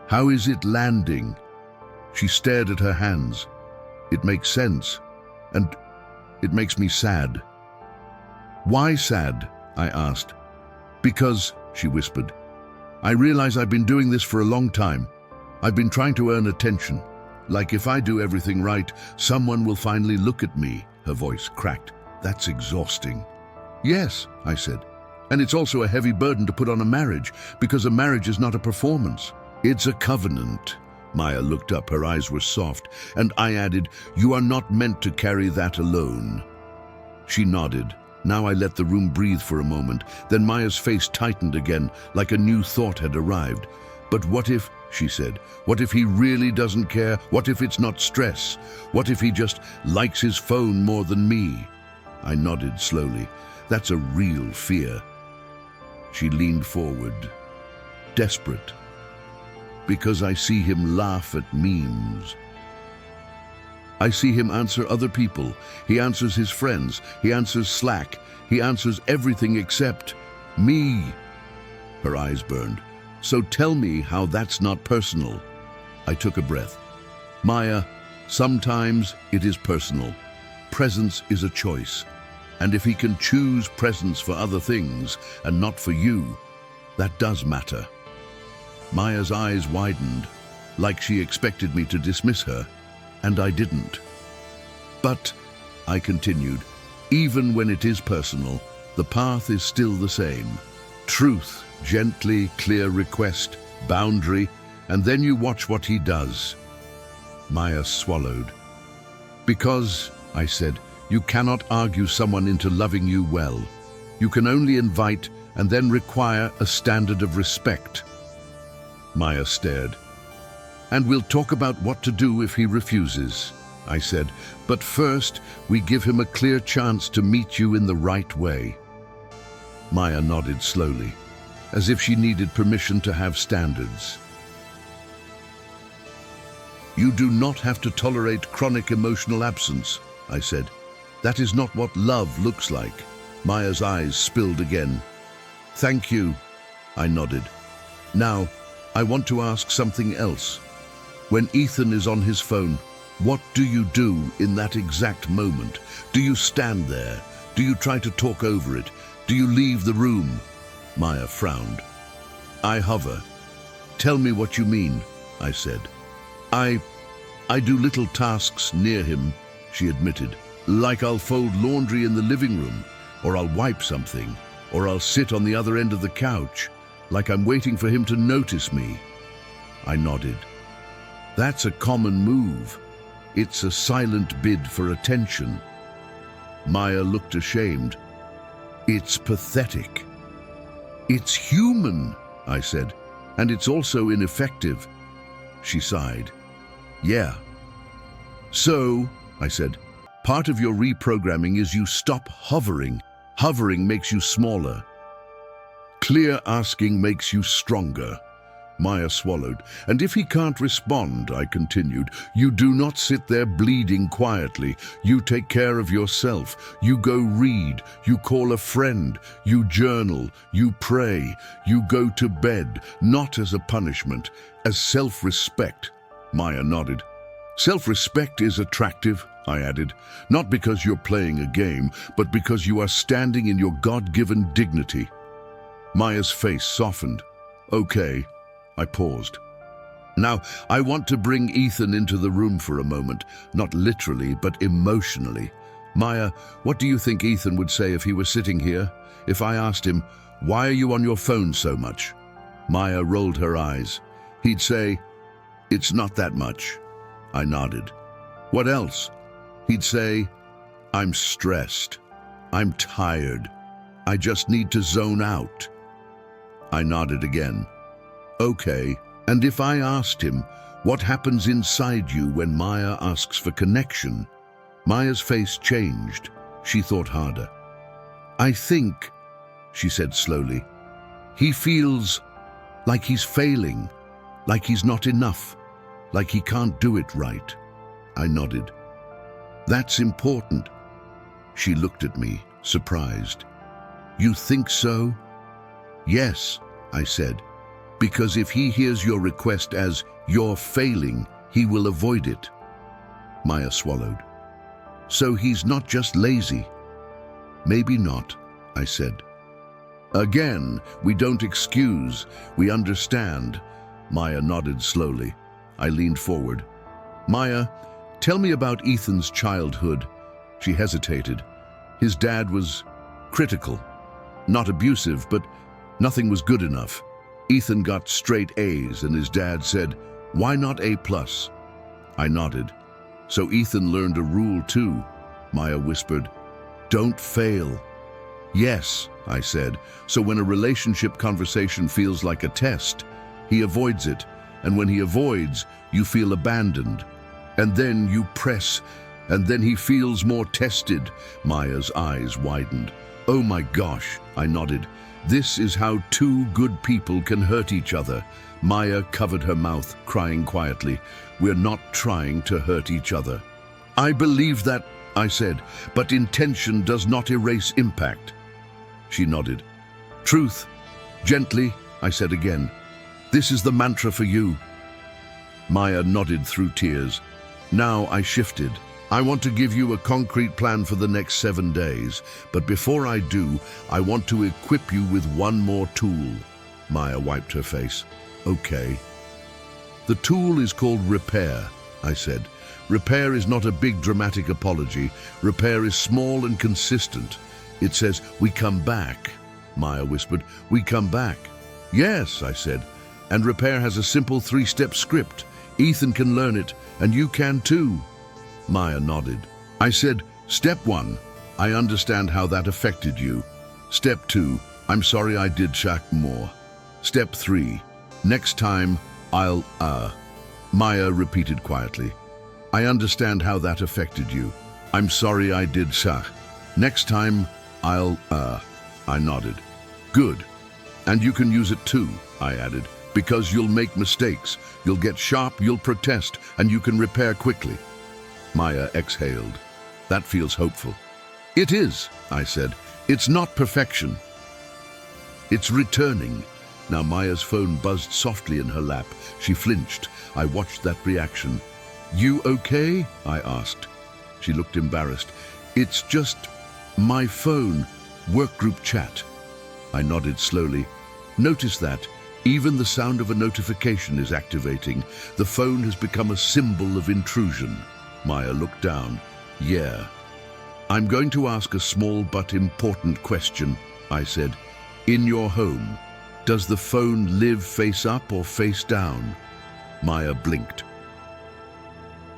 How is it landing? She stared at her hands. It makes sense, and it makes me sad. Why sad? I asked. Because, she whispered, I realize I've been doing this for a long time. I've been trying to earn attention. Like if I do everything right, someone will finally look at me. Her voice cracked. That's exhausting. Yes, I said. And it's also a heavy burden to put on a marriage, because a marriage is not a performance. It's a covenant. Maya looked up, her eyes were soft, and I added, you are not meant to carry that alone. She nodded. Now I let the room breathe for a moment. Then Maya's face tightened again, like a new thought had arrived. But what if, she said, what if he really doesn't care? What if it's not stress? What if he just likes his phone more than me? I nodded slowly. That's a real fear. She leaned forward, desperate, because I see him laugh at memes. I see him answer other people. He answers his friends. He answers Slack. He answers everything except me. Her eyes burned. So tell me how that's not personal. I took a breath. Maya, sometimes it is personal. Presence is a choice. And if he can choose presence for other things and not for you, that does matter. Maya's eyes widened, like she expected me to dismiss her, and I didn't. But, I continued, even when it is personal, the path is still the same. Truth, gently, clear request, boundary, and then you watch what he does. Maya swallowed. Because, I said, you cannot argue someone into loving you well. You can only invite and then require a standard of respect. Maya stared. And we'll talk about what to do if he refuses, I said. But first, we give him a clear chance to meet you in the right way. Maya nodded slowly, as if she needed permission to have standards. You do not have to tolerate chronic emotional absence, I said. That is not what love looks like. Maya's eyes spilled again. Thank you, I nodded. Now, I want to ask something else. When Ethan is on his phone, what do you do in that exact moment? Do you stand there? Do you try to talk over it? Do you leave the room? Maya frowned. I hover. Tell me what you mean, I said. I do little tasks near him, she admitted. Like I'll fold laundry in the living room, or I'll wipe something, or I'll sit on the other end of the couch, like I'm waiting for him to notice me. I nodded. That's a common move. It's a silent bid for attention. Maya looked ashamed. It's pathetic. It's human, I said, and it's also ineffective. She sighed. Yeah. So, I said, part of your reprogramming is you stop hovering. Hovering makes you smaller. Clear asking makes you stronger. Maya swallowed. And if he can't respond, I continued, you do not sit there bleeding quietly. You take care of yourself. You go read. You call a friend. You journal. You pray. You go to bed, not as a punishment, as self-respect. Maya nodded. Self-respect is attractive, I added, not because you're playing a game, but because you are standing in your God-given dignity. Maya's face softened. Okay, I paused. Now, I want to bring Ethan into the room for a moment, not literally, but emotionally. Maya, what do you think Ethan would say if he were sitting here? If I asked him, why are you on your phone so much? Maya rolled her eyes. He'd say, it's not that much. I nodded. What else? He'd say, I'm stressed. I'm tired. I just need to zone out. I nodded again. Okay, and if I asked him, what happens inside you when Maya asks for connection? Maya's face changed. She thought harder. I think, she said slowly, he feels like he's failing, like he's not enough, like he can't do it right. I nodded. That's important. She looked at me, surprised. You think so? Yes, I said, because if he hears your request as you're failing, he will avoid it. Maya swallowed. So he's not just lazy. Maybe not, I said. Again, we don't excuse, we understand. Maya nodded slowly. I leaned forward. Maya, tell me about Ethan's childhood. She hesitated. His dad was critical, not abusive, but nothing was good enough. Ethan got straight A's and his dad said, why not A+? I nodded. So Ethan learned a rule too, Maya whispered. Don't fail. Yes, I said. So when a relationship conversation feels like a test, he avoids it. And when he avoids, you feel abandoned. And then you press, and then he feels more tested. Maya's eyes widened. Oh my gosh, I nodded. This is how two good people can hurt each other. Maya covered her mouth, crying quietly. We're not trying to hurt each other. I believe that, I said, but intention does not erase impact. She nodded. Truth. Gently, I said again. This is the mantra for you. Maya nodded through tears. Now I shifted. I want to give you a concrete plan for the next 7 days, but before I do, I want to equip you with one more tool. Maya wiped her face. Okay. The tool is called repair, I said. Repair is not a big dramatic apology. Repair is small and consistent. It says, we come back. Maya whispered, we come back. Yes, I said. And repair has a simple 3-step script. Ethan can learn it, and you can too. Maya nodded. I said, Step 1, I understand how that affected you. Step 2, I'm sorry I did Shaq more. Step 3, next time, I'll, Maya repeated quietly. I understand how that affected you. I'm sorry I did Shaq. Next time, I'll, I nodded. Good. And you can use it too, I added, because you'll make mistakes, you'll get sharp, you'll protest, and you can repair quickly. Maya exhaled. That feels hopeful. It is, I said. It's not perfection. It's returning. Now Maya's phone buzzed softly in her lap. She flinched. I watched that reaction. You okay? I asked. She looked embarrassed. It's just my phone. Workgroup chat. I nodded slowly. Notice that. Even the sound of a notification is activating. The phone has become a symbol of intrusion. Maya looked down. Yeah. I'm going to ask a small but important question, I said. In your home, does the phone live face up or face down? Maya blinked.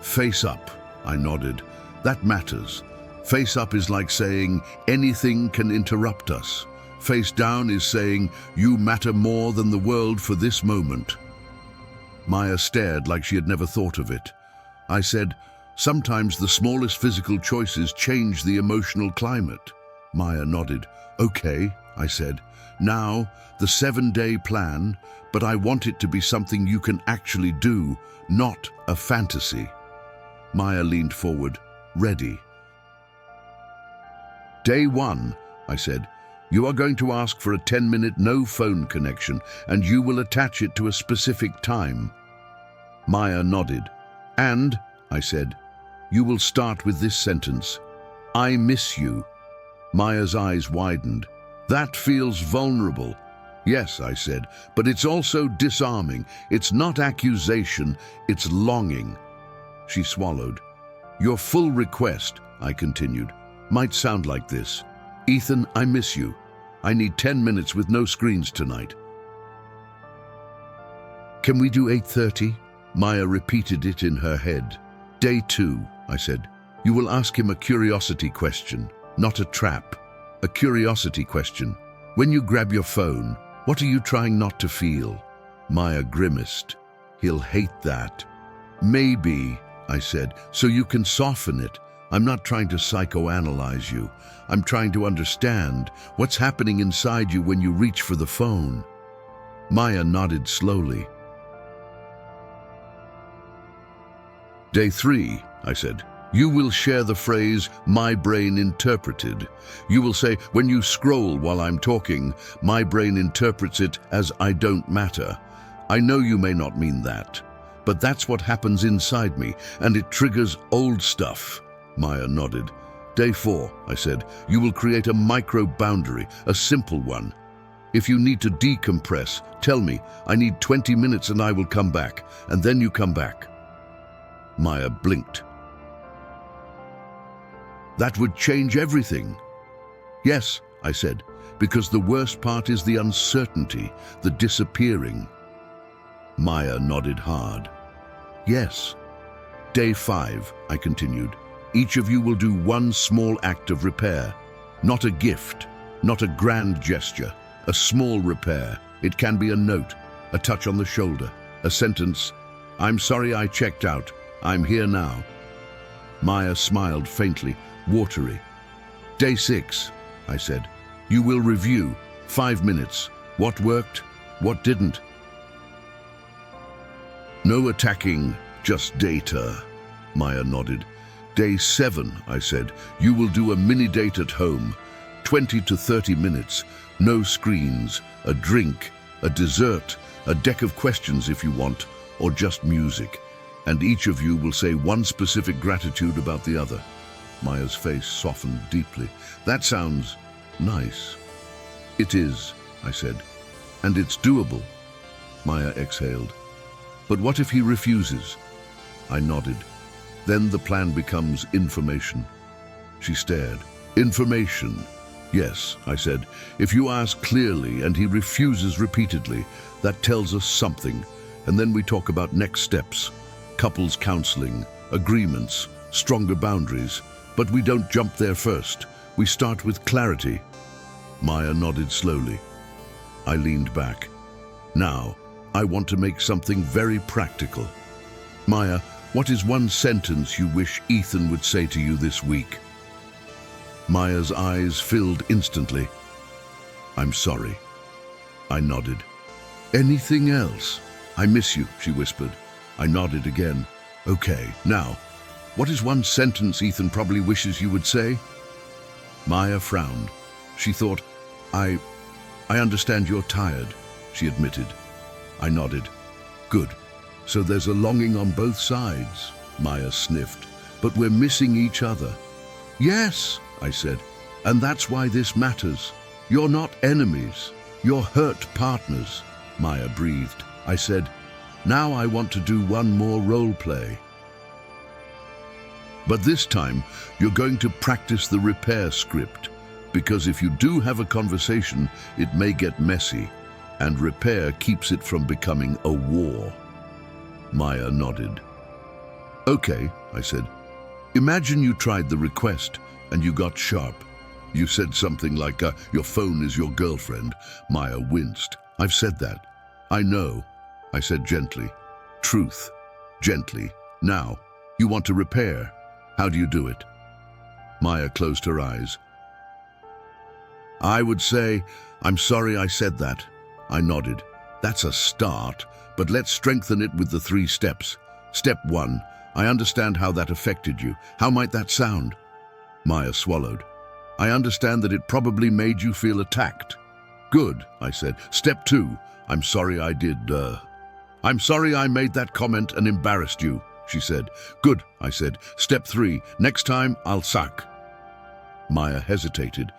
Face up, I nodded. That matters. Face up is like saying, anything can interrupt us. Face down is saying, you matter more than the world for this moment. Maya stared like she had never thought of it. I said, sometimes the smallest physical choices change the emotional climate. Maya nodded. Okay, I said. Now, the 7-day plan, but I want it to be something you can actually do, not a fantasy. Maya leaned forward, ready. Day 1, I said. You are going to ask for a 10-minute no-phone connection, and you will attach it to a specific time. Maya nodded. And, I said. You will start with this sentence. I miss you. Maya's eyes widened. That feels vulnerable. Yes, I said, but it's also disarming. It's not accusation, it's longing. She swallowed. Your full request, I continued, might sound like this. Ethan, I miss you. I need 10 minutes with no screens tonight. Can we do 8:30? Maya repeated it in her head. Day 2, I said. You will ask him a curiosity question, not a trap. A curiosity question. When you grab your phone, what are you trying not to feel? Maya grimaced. He'll hate that. Maybe, I said, so you can soften it. I'm not trying to psychoanalyze you. I'm trying to understand what's happening inside you when you reach for the phone. Maya nodded slowly. Day 3, I said. You will share the phrase, my brain interpreted. You will say, when you scroll while I'm talking, my brain interprets it as I don't matter. I know you may not mean that, but that's what happens inside me, and it triggers old stuff. Maya nodded. Day 4, I said, you will create a micro-boundary, a simple one. If you need to decompress, tell me, I need 20 minutes and I will come back, and then you come back. Maya blinked. That would change everything. Yes, I said, because the worst part is the uncertainty, the disappearing. Maya nodded hard. Yes. Day 5, I continued. Each of you will do one small act of repair. Not a gift, not a grand gesture, a small repair. It can be a note, a touch on the shoulder, a sentence, I'm sorry I checked out, I'm here now. Maya smiled faintly, watery. Day 6, I said. You will review, 5 minutes. What worked, what didn't. No attacking, just data. Maya nodded. Day 7, I said. You will do a mini date at home. 20 to 30 minutes. No screens, a drink, a dessert, a deck of questions if you want, or just music. And each of you will say one specific gratitude about the other. Maya's face softened deeply. That sounds nice. It is, I said, and it's doable. Maya exhaled. But what if he refuses? I nodded. Then the plan becomes information. She stared. Information. Yes, I said. If you ask clearly and he refuses repeatedly, that tells us something. And then we talk about next steps. Couples counseling, agreements, stronger boundaries. But we don't jump there first. We start with clarity. Maya nodded slowly. I leaned back. Now, I want to make something very practical. Maya, what is one sentence you wish Ethan would say to you this week? Maya's eyes filled instantly. I'm sorry. I nodded. Anything else? I miss you, she whispered. I nodded again. Okay, now, what is one sentence Ethan probably wishes you would say? Maya frowned. She thought, I understand you're tired, she admitted. I nodded. Good. So there's a longing on both sides, Maya sniffed. But we're missing each other. Yes, I said. And that's why this matters. You're not enemies. You're hurt partners, Maya breathed. I said, now I want to do one more role play. But this time, you're going to practice the repair script, because if you do have a conversation, it may get messy, and repair keeps it from becoming a war. Maya nodded. Okay, I said. Imagine you tried the request, and you got sharp. You said something like, your phone is your girlfriend. Maya winced. I've said that. I know, I said gently. Truth, gently. Now, you want to repair. How do you do it? Maya closed her eyes. I would say, I'm sorry I said that. I nodded. That's a start, but let's strengthen it with the 3 steps. Step 1, I understand how that affected you. How might that sound? Maya swallowed. I understand that it probably made you feel attacked. Good, I said. Step 2, I'm sorry I made that comment and embarrassed you, she said. Good, I said. Step 3, next time I'll suck. Maya hesitated.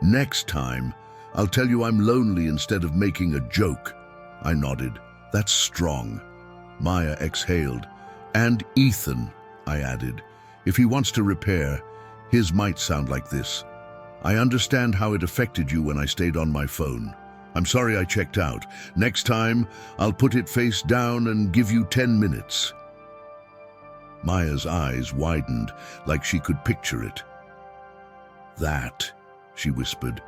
Next time, I'll tell you I'm lonely instead of making a joke. I nodded. That's strong. Maya exhaled. And Ethan, I added. If he wants to repair, his might sound like this. I understand how it affected you when I stayed on my phone. I'm sorry I checked out. Next time, I'll put it face down and give you 10 minutes. Maya's eyes widened like she could picture it. That, she whispered,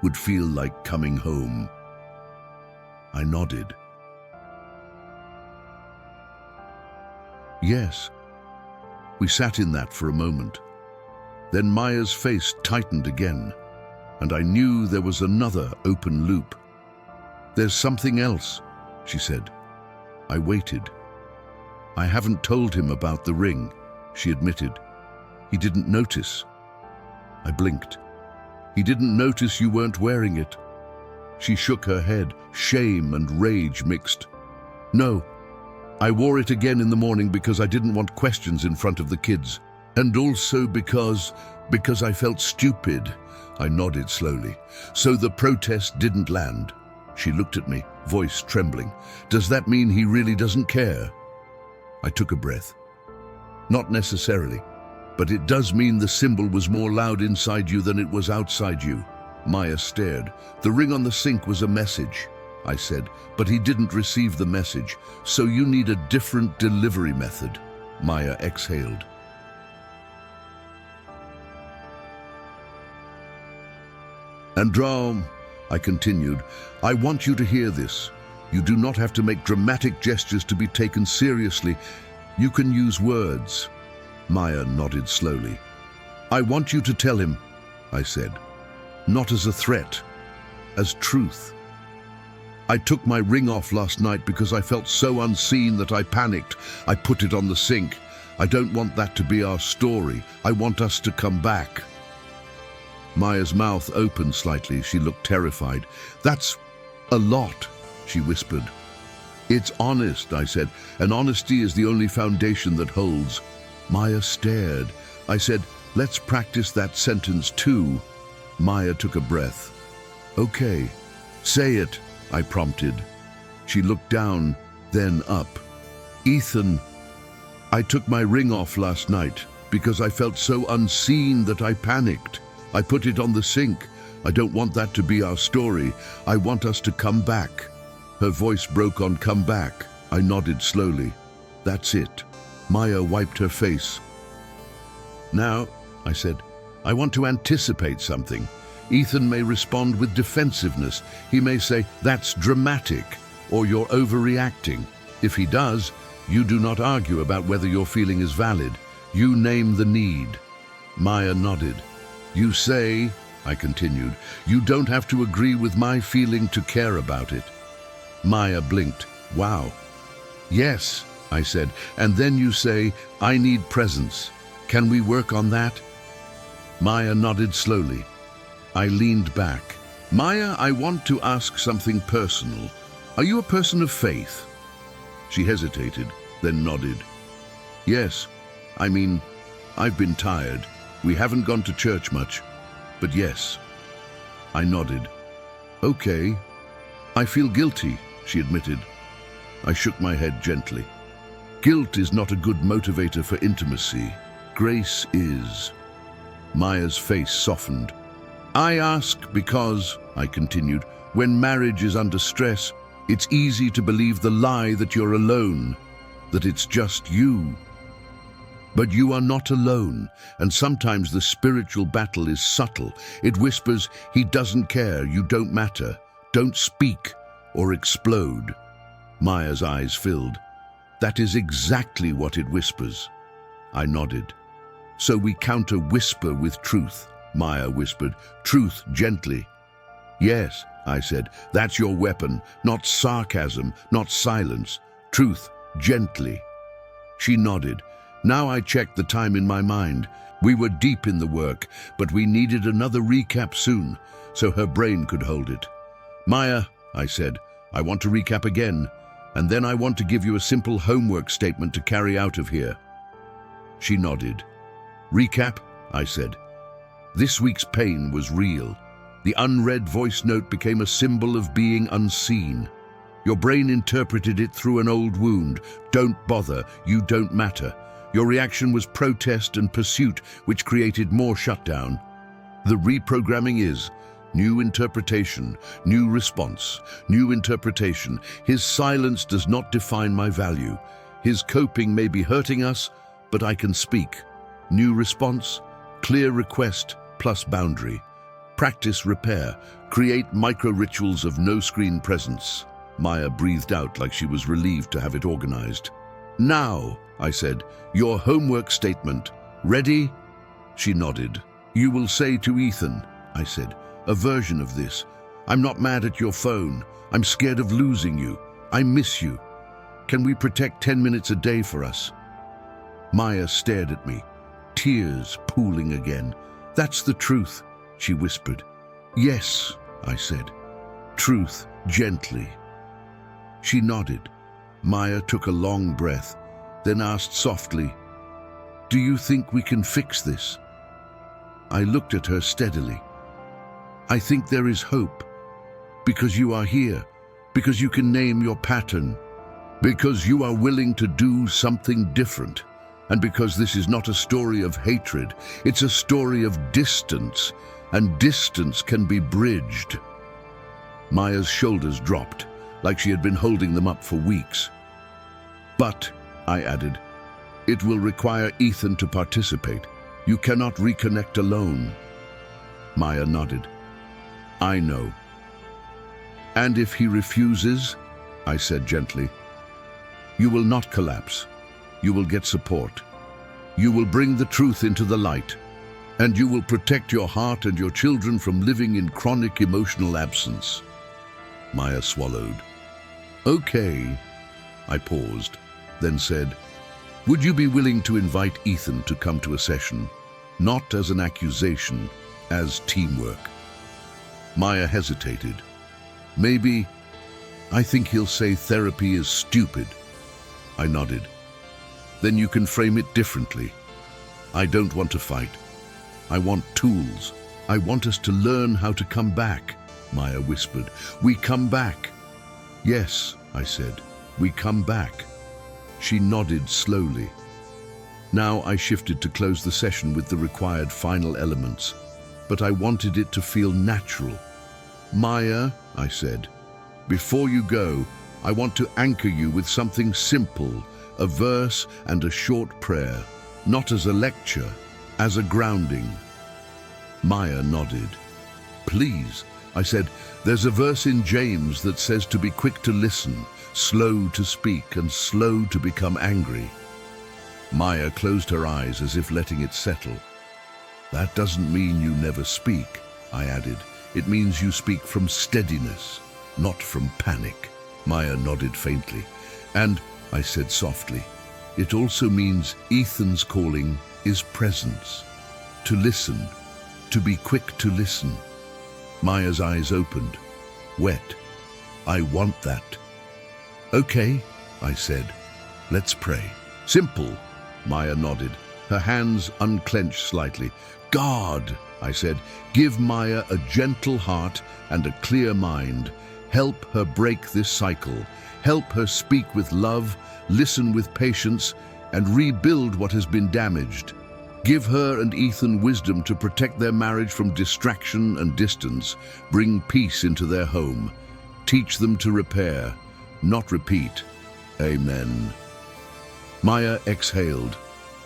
would feel like coming home. I nodded. Yes. We sat in that for a moment. Then Maya's face tightened again, and I knew there was another open loop. There's something else, she said. I waited. I haven't told him about the ring, she admitted. He didn't notice. I blinked. He didn't notice you weren't wearing it. She shook her head, shame and rage mixed. No, I wore it again in the morning because I didn't want questions in front of the kids. And also because I felt stupid. I nodded slowly. So the protest didn't land. She looked at me, voice trembling. Does that mean he really doesn't care? I took a breath. Not necessarily, but it does mean the symbol was more loud inside you than it was outside you. Maya stared. The ring on the sink was a message, I said, but he didn't receive the message, so you need a different delivery method. Maya exhaled. Androm, I continued, I want you to hear this. You do not have to make dramatic gestures to be taken seriously. You can use words. Maya nodded slowly. I want you to tell him, I said, not as a threat, as truth. I took my ring off last night because I felt so unseen that I panicked. I put it on the sink. I don't want that to be our story. I want us to come back. Maya's mouth opened slightly. She looked terrified. That's a lot, she whispered. It's honest, I said, and honesty is the only foundation that holds. Maya stared. I said, let's practice that sentence too. Maya took a breath. Okay, say it, I prompted. She looked down, then up. Ethan, I took my ring off last night because I felt so unseen that I panicked. I put it on the sink. I don't want that to be our story. I want us to come back. Her voice broke on come back. I nodded slowly. That's it. Maya wiped her face. Now, I said, I want to anticipate something. Ethan may respond with defensiveness. He may say, that's dramatic, or you're overreacting. If he does, you do not argue about whether your feeling is valid. You name the need. Maya nodded. You say, I continued, you don't have to agree with my feeling to care about it. Maya blinked. Wow. Yes, I said, and then you say, I need presence. Can we work on that? Maya nodded slowly. I leaned back. Maya, I want to ask something personal. Are you a person of faith? She hesitated, then nodded. Yes, I mean, I've been tired. We haven't gone to church much, but yes. I nodded. Okay. I feel guilty, she admitted. I shook my head gently. Guilt is not a good motivator for intimacy. Grace is. Maya's face softened. I ask because, I continued, when marriage is under stress, it's easy to believe the lie that you're alone, that it's just you. But you are not alone, and sometimes the spiritual battle is subtle. It whispers, he doesn't care, you don't matter, don't speak or explode. Maya's eyes filled. That is exactly what it whispers. I nodded. So we counter whisper with truth, Maya whispered, truth gently. Yes, I said, that's your weapon, not sarcasm, not silence, truth gently. She nodded. Now I checked the time in my mind. We were deep in the work, but we needed another recap soon, so her brain could hold it. Maya, I said, I want to recap again. And then I want to give you a simple homework statement to carry out of here. She nodded. Recap, I said. This week's pain was real. The unread voice note became a symbol of being unseen. Your brain interpreted it through an old wound. Don't bother, you don't matter. Your reaction was protest and pursuit, which created more shutdown. The reprogramming is new interpretation, new response, new interpretation. His silence does not define my value. His coping may be hurting us, but I can speak. New response, clear request plus boundary. Practice repair, create micro-rituals of no-screen presence. Maya breathed out like she was relieved to have it organized. Now, I said, your homework statement. Ready? She nodded. You will say to Ethan, I said, a version of this. I'm not mad at your phone. I'm scared of losing you. I miss you. Can we protect 10 minutes a day for us? Maya stared at me, tears pooling again. That's the truth, she whispered. Yes, I said. Truth, gently. She nodded. Maya took a long breath, then asked softly, do you think we can fix this? I looked at her steadily. I think there is hope, because you are here, because you can name your pattern, because you are willing to do something different, and because this is not a story of hatred, it's a story of distance, and distance can be bridged. Maya's shoulders dropped, like she had been holding them up for weeks. But, I added, it will require Ethan to participate. You cannot reconnect alone. Maya nodded. I know. And if he refuses, I said gently, you will not collapse. You will get support. You will bring the truth into the light. And you will protect your heart and your children from living in chronic emotional absence. Maya swallowed. Okay. I paused, then said, would you be willing to invite Ethan to come to a session, not as an accusation, as teamwork? Maya hesitated. Maybe, I think he'll say therapy is stupid. I nodded. Then you can frame it differently. I don't want to fight. I want tools. I want us to learn how to come back, Maya whispered. We come back. Yes, I said, we come back. She nodded slowly. Now I shifted to close the session with the required final elements, but I wanted it to feel natural. Maya, I said, before you go, I want to anchor you with something simple, a verse and a short prayer, not as a lecture, as a grounding. Maya nodded. Please, I said, there's a verse in James that says to be quick to listen, slow to speak, and slow to become angry. Maya closed her eyes as if letting it settle. That doesn't mean you never speak, I added. It means you speak from steadiness, not from panic. Maya nodded faintly. And, I said softly, it also means Ethan's calling is presence. To listen, to be quick to listen. Maya's eyes opened, wet. I want that. Okay, I said, let's pray. Simple, Maya nodded, her hands unclenched slightly. God, I said, give Maya a gentle heart and a clear mind. Help her break this cycle. Help her speak with love, listen with patience, and rebuild what has been damaged. Give her and Ethan wisdom to protect their marriage from distraction and distance. Bring peace into their home. Teach them to repair, not repeat. Amen. Maya exhaled,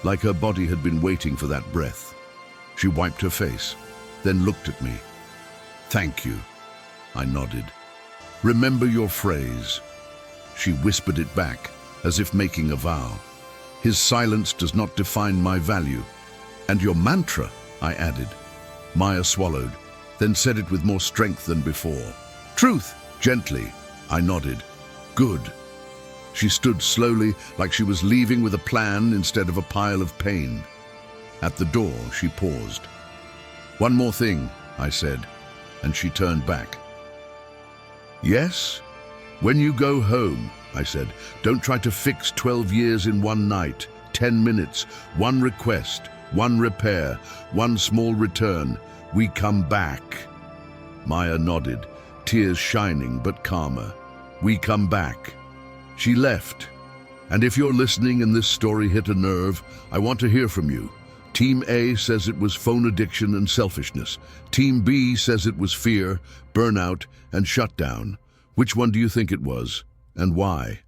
like her body had been waiting for that breath. She wiped her face, then looked at me. Thank you, I nodded. Remember your phrase. She whispered it back, as if making a vow. His silence does not define my value. And your mantra, I added. Maya swallowed, then said it with more strength than before. Truth, gently, I nodded. Good. She stood slowly, like she was leaving with a plan instead of a pile of pain. At the door, she paused. One more thing, I said, and she turned back. Yes? When you go home, I said. Don't try to fix 12 years in one night. 10 minutes, one request, one repair, one small return. We come back. Maya nodded, tears shining but calmer. We come back. She left. And if you're listening and this story hit a nerve, I want to hear from you. Team A says it was phone addiction and selfishness. Team B says it was fear, burnout, and shutdown. Which one do you think it was, and why?